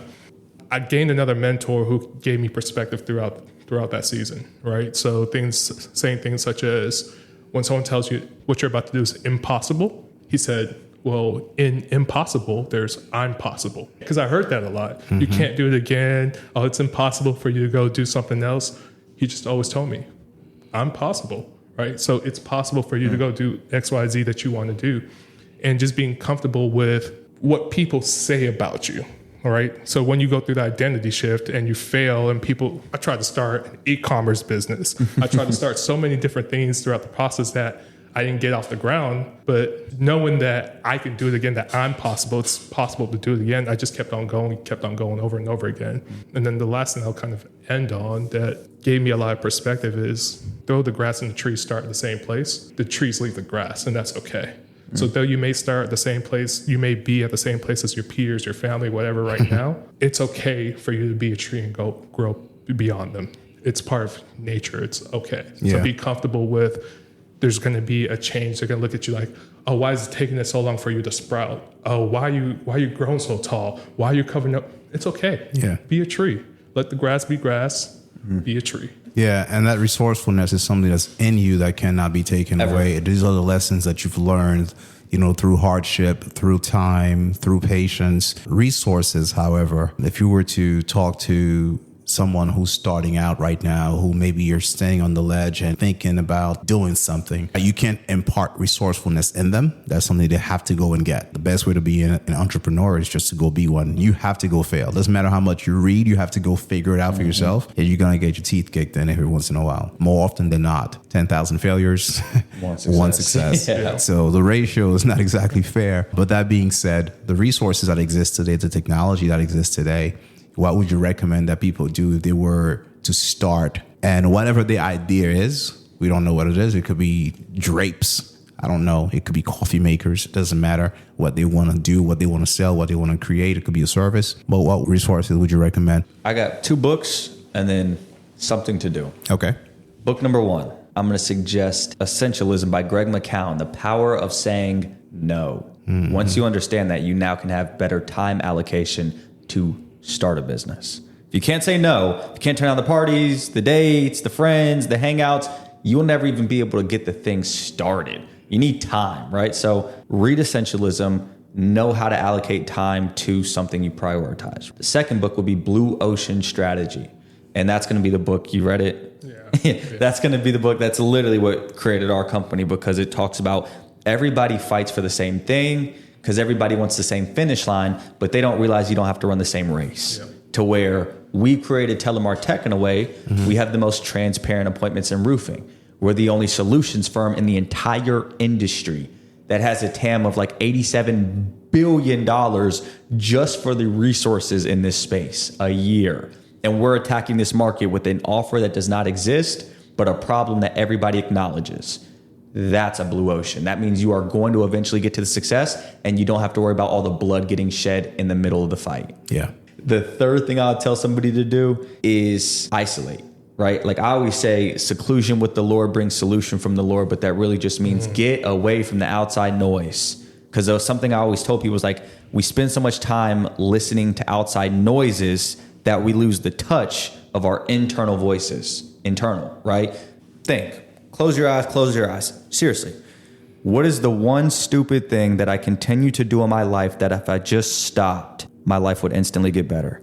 I gained another mentor who gave me perspective throughout that season, right? So saying things such as, when someone tells you what you're about to do is impossible, he said, well, in impossible, there's I'm possible. Because I heard that a lot. You can't do it again. Oh, it's impossible for you to go do something else. He just always told me, I'm possible, right? So it's possible for you to go do X, Y, Z that you want to do. And just being comfortable with what people say about you. All right. So when you go through the identity shift and you fail and I tried to start an e-commerce business. I tried to start so many different things throughout the process that I didn't get off the ground, but knowing that I can do it again, that I'm possible, it's possible to do it again. I just kept on going over and over again. And then the last thing I'll kind of end on that gave me a lot of perspective is, though the grass and the trees start in the same place, the trees leave the grass, and that's okay. So though you may start at the same place, you may be at the same place as your peers, your family, whatever right now, it's okay for you to be a tree and grow beyond them. It's part of nature. It's okay. So be comfortable with there's going to be a change. They're going to look at you like, oh, why is it taking it so long for you to sprout? Oh, why are you growing so tall? Why are you covering up? It's okay. Yeah. Be a tree. Let the grass be grass. Be a tree. Yeah, and that resourcefulness is something that's in you that cannot be taken away. These are the lessons that you've learned, through hardship, through time, through patience. Resources, however, if you were to talk to someone who's starting out right now, who maybe you're staying on the ledge and thinking about doing something, you can't impart resourcefulness in them. That's something they have to go and get. The best way to be an entrepreneur is just to go be one. You have to go fail. Doesn't matter how much you read, you have to go figure it out for yourself. And you're going to get your teeth kicked in every once in a while. More often than not, 10,000 failures, one success. Yeah. So the ratio is not exactly fair. But that being said, the resources that exist today, the technology that exists today, what would you recommend that people do if they were to start? And whatever the idea is, we don't know what it is. It could be drapes. I don't know. It could be coffee makers. It doesn't matter what they want to do, what they want to sell, what they want to create. It could be a service. But what resources would you recommend? I got 2 books and then something to do. Okay. Book number 1, I'm going to suggest Essentialism by Greg McKeown, The Power of Saying No. Once you understand that, you now can have better time allocation to start a business. If you can't say no, if you can't turn down the parties, the dates, the friends, the hangouts, you will never even be able to get the thing started. You need time, right? So read Essentialism, know how to allocate time to something you prioritize. The second book will be Blue Ocean Strategy. And that's going to be the book. You read it? Yeah. That's going to be the book. That's literally what created our company, because it talks about everybody fights for the same thing, because everybody wants the same finish line, but they don't realize you don't have to run the same race. Yep. To where we created Telemar Tech in a way, we have the most transparent appointments in roofing. We're the only solutions firm in the entire industry that has a TAM of like $87 billion just for the resources in this space a year. And we're attacking this market with an offer that does not exist, but a problem that everybody acknowledges. That's a blue ocean. That means you are going to eventually get to the success, and you don't have to worry about all the blood getting shed in the middle of the fight. Yeah. The third thing I'll tell somebody to do is isolate, right? Like I always say, seclusion with the Lord brings solution from the Lord, but that really just means get away from the outside noise. Because there was something I always told people was like, we spend so much time listening to outside noises that we lose the touch of our internal voices. Internal, right? Think. Close your eyes, close your eyes. Seriously. What is the one stupid thing that I continue to do in my life that if I just stopped, my life would instantly get better?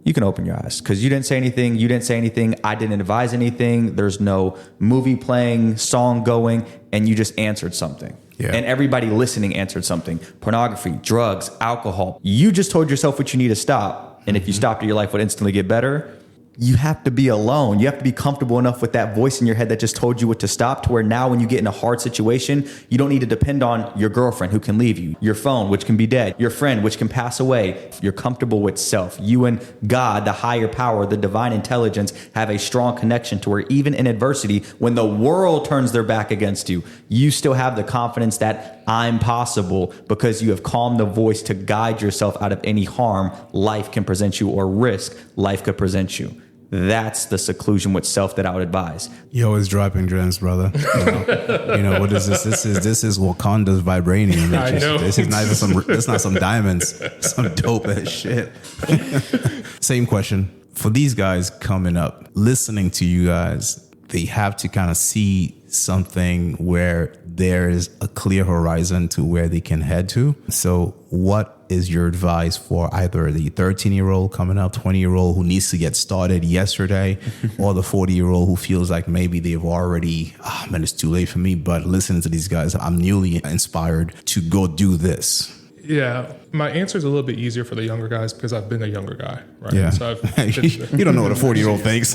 You can open your eyes because you didn't say anything. You didn't say anything. I didn't advise anything. There's no movie playing, song going, and you just answered something. Yeah. And everybody listening answered something. Pornography, drugs, alcohol. You just told yourself what you need to stop. And if you stopped it, your life would instantly get better. You have to be alone. You have to be comfortable enough with that voice in your head that just told you what to stop, to where now when you get in a hard situation, you don't need to depend on your girlfriend who can leave you, your phone, which can be dead, your friend, which can pass away. You're comfortable with self. You and God, the higher power, the divine intelligence, have a strong connection to where even in adversity, when the world turns their back against you, you still have the confidence that I'm possible, because you have calmed the voice to guide yourself out of any harm life can present you, or risk life could present you. That's the seclusion with self that I would advise. You're always dropping gems, brother. You know what is this? This is Wakanda's vibranium. I know. This is not even it's not some diamonds, some dope ass shit. Same question for these guys coming up, listening to you guys. They have to kind of see something where there is a clear horizon to where they can head to. So what is your advice for either the 13-year-old coming up, 20-year-old who needs to get started yesterday, or the 40-year-old who feels like maybe they've already, it's too late for me, but listening to these guys, I'm newly inspired to go do this? Yeah, my answer is a little bit easier for the younger guys because I've been a younger guy, right? Yeah. So you don't know what a 40-year-old thinks.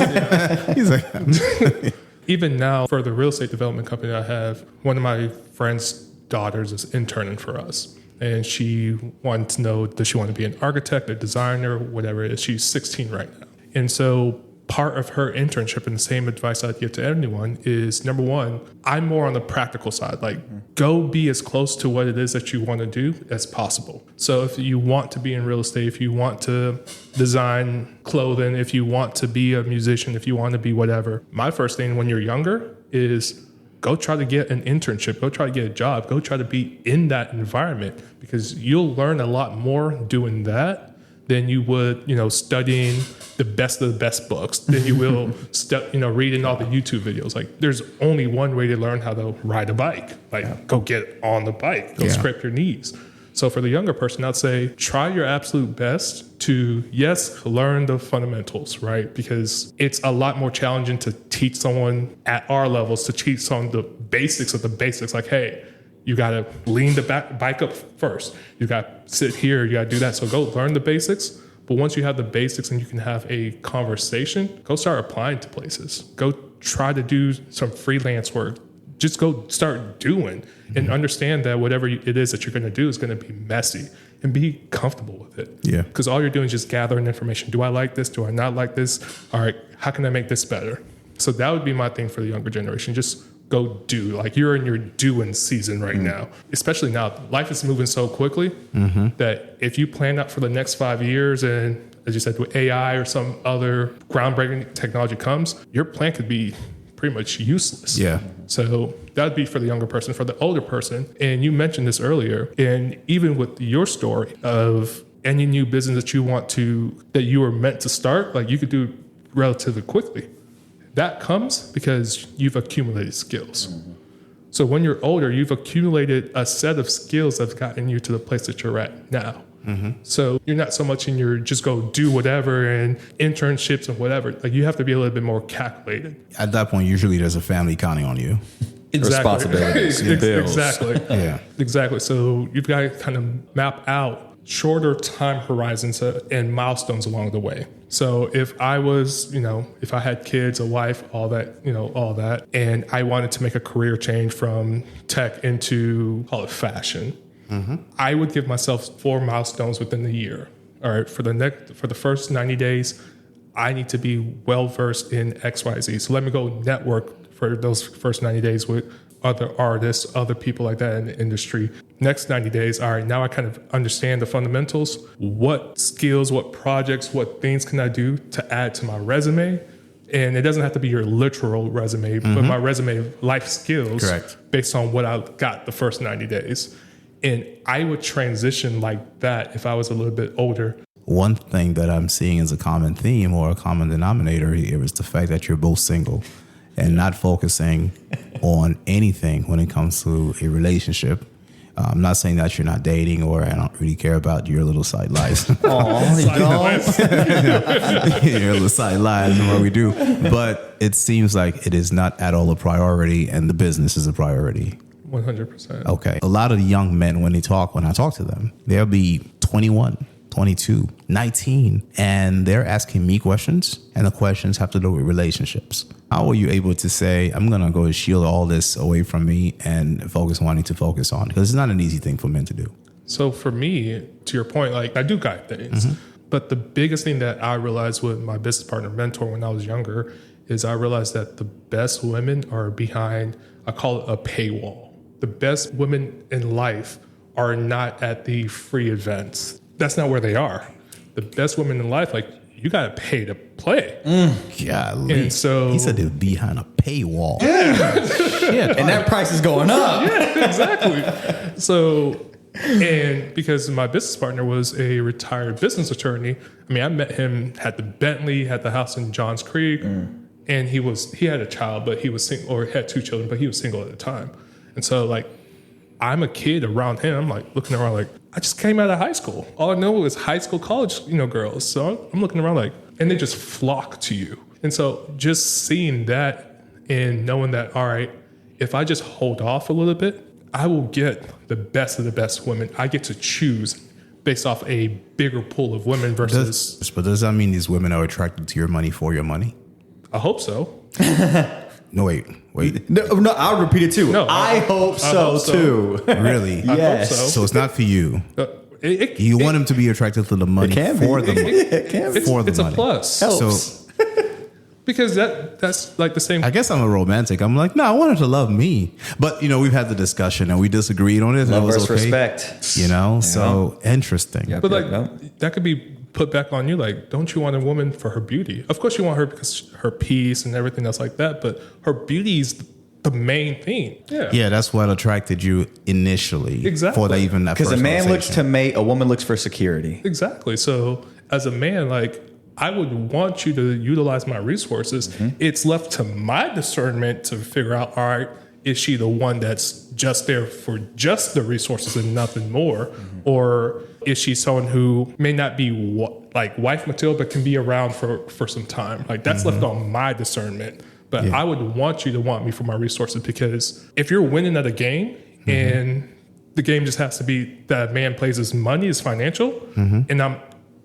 He's like, even now, for the real estate development company I have, one of my friend's daughters is interning for us. And she wanted to know, does she want to be an architect, a designer, whatever it is. She's 16 right now. And so part of her internship, and the same advice I'd give to anyone, is number one, I'm more on the practical side. Like, go be as close to what it is that you want to do as possible. So if you want to be in real estate, if you want to design clothing, if you want to be a musician, if you want to be whatever, my first thing when you're younger is go try to get an internship, go try to get a job, go try to be in that environment, because you'll learn a lot more doing that than you would, studying the best of the best books, than you will, reading all the YouTube videos. Like, there's only one way to learn how to ride a bike. Like, go get on the bike, go scrape your knees. So for the younger person, I'd say try your absolute best to, yes, learn the fundamentals, right? Because it's a lot more challenging to teach someone at our levels, to teach someone the basics of the basics. Like, hey, you got to lean the bike up first. You got to sit here. You got to do that. So go learn the basics. But once you have the basics and you can have a conversation, go start applying to places. Go try to do some freelance work. Just go start doing and understand that whatever it is that you're going to do is going to be messy, and be comfortable with it. Yeah. Because all you're doing is just gathering information. Do I like this? Do I not like this? All right, how can I make this better? So that would be my thing for the younger generation. Just go do. Like, you're in your doing season right now, especially now. Life is moving so quickly that if you plan out for the next 5 years, and as you said, with AI or some other groundbreaking technology comes, your plan could be pretty much useless. Yeah. So that would be for the younger person. For the older person, and you mentioned this earlier, and even with your story of any new business that you were meant to start, like, you could do relatively quickly. That comes because you've accumulated skills. So when you're older, you've accumulated a set of skills that's gotten you to the place that you're at now. So you're not so much in your just go do whatever and internships and whatever. Like, you have to be a little bit more calculated. At that point, usually there's a family counting on you. Responsibilities, bills. Exactly. Yeah. Exactly. So you've got to kind of map out shorter time horizons and milestones along the way. So if I was, if I had kids, a wife, all that, and I wanted to make a career change from tech into, call it fashion, I would give myself 4 milestones within the year. All right, for the first 90 days, I need to be well versed in XYZ. So let me go network for those first 90 days with other artists, other people like that in the industry. Next 90 days, all right, now I kind of understand the fundamentals. What skills, what projects, what things can I do to add to my resume? And it doesn't have to be your literal resume, but my resume life skills. Correct. Based on what I got the first 90 days. And I would transition like that if I was a little bit older. One thing that I'm seeing as a common theme or a common denominator here is the fact that you're both single and not focusing on anything when it comes to a relationship. I'm not saying that you're not dating, or I don't really care about your little side lies. Your little side lies and what we do. But it seems like it is not at all a priority, and the business is a priority. 100%. Okay. A lot of the young men, when I talk to them, they'll be 21, 22, 19, and they're asking me questions, and the questions have to do with relationships. How are you able to say, I'm going to go shield all this away from me and focus on what I need to focus on? Because it's not an easy thing for men to do. So for me, to your point, like, I do guide things, but the biggest thing that I realized with my business partner mentor when I was younger is I realized that the best women are behind, I call it a paywall. The best women in life are not at the free events. That's not where they are. The best women in life, like, you got to pay to play. Golly. And so He said they're behind a paywall. Shit. And that price is going up. yeah, exactly. So, and because my business partner was a retired business attorney, I mean, I met him, had the Bentley, had the house in Johns Creek, and he had a child, but he was single, or had 2 children, but he was single at the time. And so, like, I'm a kid around him. I'm like looking around like, I just came out of high school. All I know was high school, college, girls. So I'm looking around like, and they just flock to you. And so just seeing that and knowing that, all right, if I just hold off a little bit, I will get the best of the best women. I get to choose based off a bigger pool of women versus. But does that mean these women are attracted to your money for your money? I hope so. No, wait. No, I'll repeat it too. No, I hope so too. Really? Yes. I hope So it's not for you. You want them to be attracted to the money can be. for the money. It can be. For the It's money. a plus. Helps. So Because that's like the same. I guess I'm a romantic. I'm like, no, I want her to love me. But, we've had the discussion and we disagreed on it. Love that was versus okay. respect. So interesting. Yep. But that could be put back on you. Like, don't you want a woman for her beauty? Of course you want her because her peace and everything else like that. But her beauty is the main thing. Yeah, that's what attracted you initially. Exactly. For that Because a first man looks conversation. to mate, a woman looks for security. Exactly. So as a man, like, I would want you to utilize my resources. It's left to my discernment to figure out, all right, is she the one that's just there for just the resources and nothing more? Or is she someone who may not be like wife material, but can be around for some time? Like that's left on my discernment. But I would want you to want me for my resources, because if you're winning at a game and the game just has to be that man plays his money, his financial, and I'm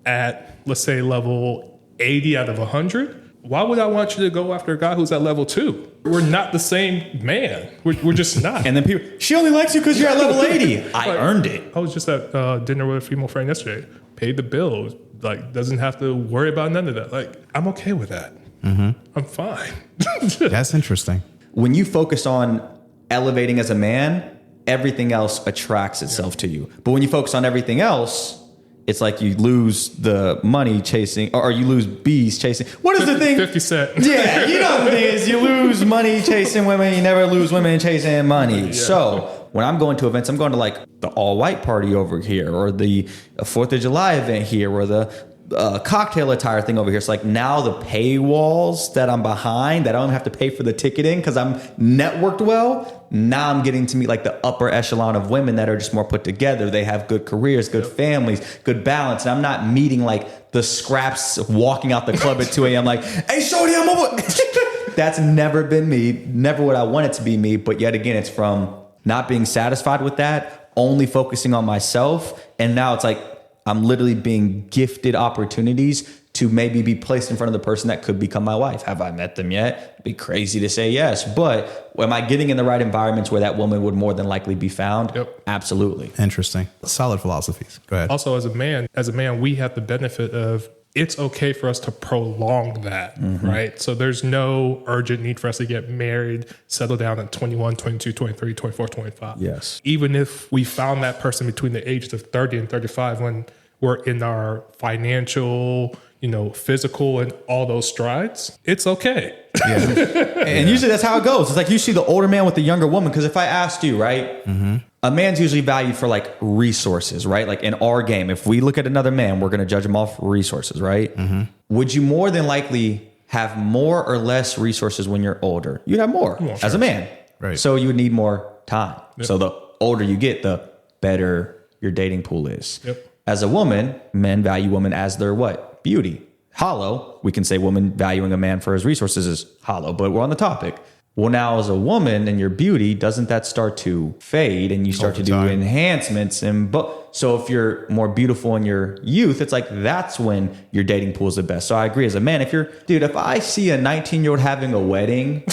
at, let's say, level 80 out of 100, why would I want you to go after a guy who's at level 2? We're not the same man. We're just not. And then people, she only likes you because you're at level 80. I earned it. I was just at dinner with a female friend yesterday. Paid the bill. Like, doesn't have to worry about none of that. Like, I'm okay with that. I'm fine. That's interesting. When you focus on elevating as a man, everything else attracts itself to you. But when you focus on everything else, it's like you lose the money chasing, or you lose bees chasing. What is the thing? 50 Cent. Yeah, you know the thing is you lose money chasing women. You never lose women chasing money. Yeah. So when I'm going to events, I'm going to like the all-white party over here, or the 4th of July event here, or the cocktail attire thing over here. It's like now the paywalls that I'm behind, that I don't have to pay for the ticketing because I'm networked well. Now I'm getting to meet like the upper echelon of women that are just more put together. They have good careers, good families, good balance. And I'm not meeting like the scraps walking out the club at 2 a.m. like, hey, shorty, I'm over. That's never been me. Never would I want it to be me. But yet again, it's from not being satisfied with that, only focusing on myself. And now it's like, I'm literally being gifted opportunities to maybe be placed in front of the person that could become my wife. Have I met them yet? It'd be crazy to say yes. But am I getting in the right environments where that woman would more than likely be found? Yep. Absolutely. Interesting. Solid philosophies. Go ahead. Also, as a man, we have the benefit of it's okay for us to prolong that, right? So there's no urgent need for us to get married, settle down at 21, 22, 23, 24, 25. Yes. Even if we found that person between the ages of 30 and 35 when we're in our financial, physical and all those strides, it's okay. Yeah. And usually that's how it goes. It's like you see the older man with the younger woman. Because if I asked you, right, a man's usually valued for like resources, right? Like in our game, if we look at another man, we're going to judge him off resources, right? Would you more than likely have more or less resources when you're older? You'd have more as a man. Right. So you would need more time. Yep. So the older you get, the better your dating pool is. Yep. As a woman, men value women as their what? Beauty. Hollow. We can say woman valuing a man for his resources is hollow, but we're on the topic. Well, now as a woman and your beauty, doesn't that start to fade and you start to do enhancements? So if you're more beautiful in your youth, it's like that's when your dating pool is the best. So I agree as a man, if I see a 19-year-old having a wedding,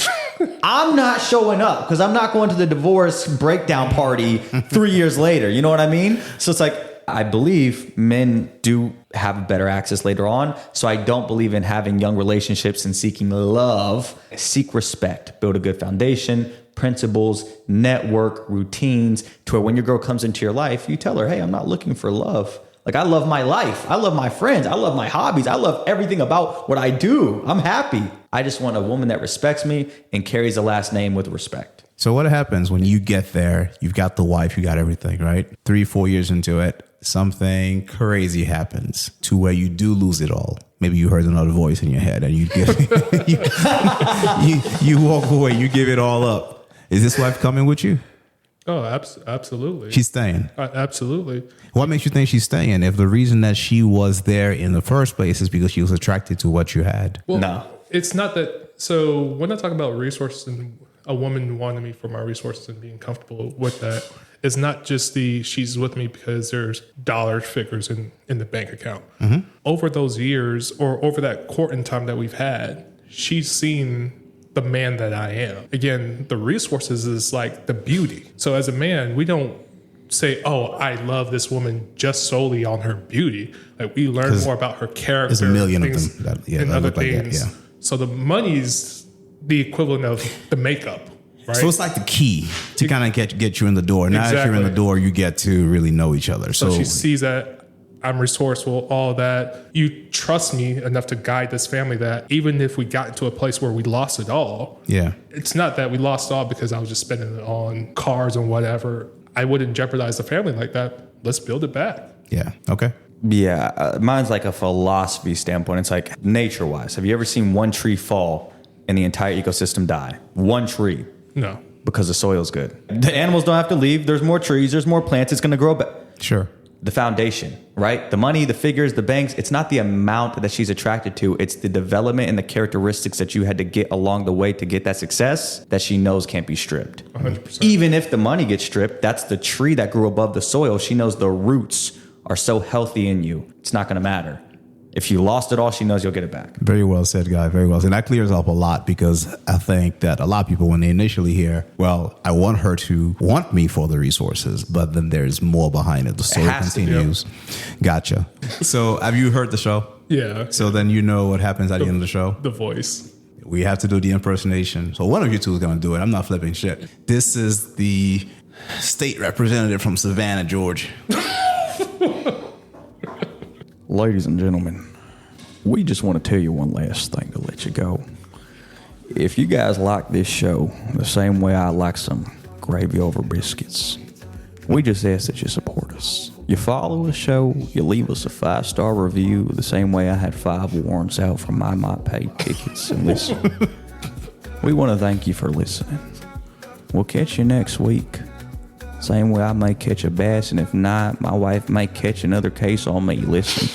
I'm not showing up because I'm not going to the divorce breakdown party 3 years later. You know what I mean? So it's like, I believe men do have better access later on. So I don't believe in having young relationships and seeking love. Seek respect, build a good foundation, principles, network, routines, to where when your girl comes into your life, you tell her, hey, I'm not looking for love. Like, I love my life. I love my friends. I love my hobbies. I love everything about what I do. I'm happy. I just want a woman that respects me and carries the last name with respect. So what happens when you get there? You've got the wife, you got everything, right? 3-4 years into it, something crazy happens to where you do lose it all. Maybe you heard another voice in your head and you you walk away, you give it all up. Is this wife coming with you? Oh, absolutely. She's staying. Absolutely. What makes you think she's staying if the reason that she was there in the first place is because she was attracted to what you had? Well, no. It's not that. So when I talk about resources and a woman wanting me for my resources and being comfortable with that, it's not just she's with me because there's dollar figures in the bank account. Over those years, or over that courting time that we've had, she's seen the man that I am. Again, the resources is like the beauty. So as a man, we don't say, oh, I love this woman just solely on her beauty. Like, we learn more about her character. There's a million of them. And other things. Like that, yeah. So the money's the equivalent of the makeup. Right? So it's like the key to kind of get you in the door. Now if you're in the door, you get to really know each other. So she sees that I'm resourceful, all that. You trust me enough to guide this family that even if we got into a place where we lost it all, it's not that we lost it all because I was just spending it on cars and whatever. I wouldn't jeopardize the family like that. Let's build it back. Yeah. Okay. Yeah. Mine's like a philosophy standpoint. It's like nature-wise. Have you ever seen one tree fall and the entire ecosystem die? One tree. No. because the soil's good. The animals don't have to leave. There's more trees. There's more plants. It's going to grow back. Sure. The foundation, right? The money, the figures, the banks. It's not the amount that she's attracted to. It's the development and the characteristics that you had to get along the way to get that success that she knows can't be stripped. 100%. Even if the money gets stripped, that's the tree that grew above the soil. She knows the roots are so healthy in you. It's not going to matter. If you lost it all, she knows you'll get it back. Very well said, Guy. Very well said. And that clears up a lot, because I think that a lot of people, when they initially hear, well, I want her to want me for the resources, but then there's more behind it. The story continues. Gotcha. So have you heard the show? Yeah. So then you know what happens at the end of the show? The voice. We have to do the impersonation. So one of you two is going to do it. I'm not flipping shit. This is the state representative from Savannah, Georgia. Ladies and gentlemen, we just want to tell you one last thing to let you go. If you guys like this show the same way I like some gravy over biscuits, we just ask that you support us. You follow the show, you leave us a 5-star review the same way I had 5 warrants out from my paid tickets, and listen. We want to thank you for listening. We'll catch you next week. Same way I may catch a bass, and if not, my wife may catch another case on me. Listen.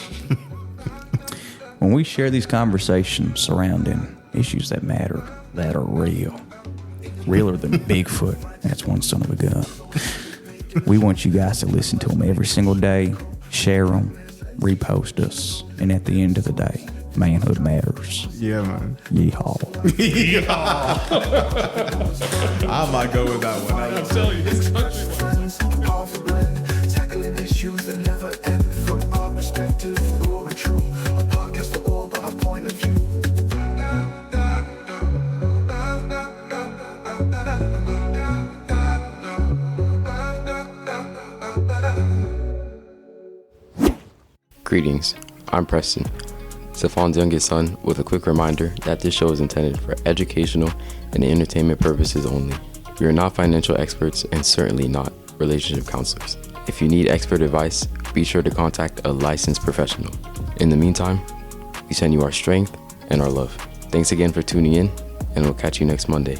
When we share these conversations surrounding issues that matter, that are real, realer than Bigfoot, that's one son of a gun. We want you guys to listen to them every single day, share them, repost us, and at the end of the day, manhood matters. Yeah, man. Yeehaw. I might go with that one. I'm telling you, this country. Friends, powerful blend, tackling issues that never end. From our perspective, raw and true. A podcast for all, but our point of view. Greetings, I'm Preston, Stefan's youngest son, with a quick reminder that this show is intended for educational and entertainment purposes only. We are not financial experts and certainly not relationship counselors. If you need expert advice, be sure to contact a licensed professional. In the meantime, we send you our strength and our love. Thanks again for tuning in, and we'll catch you next Monday.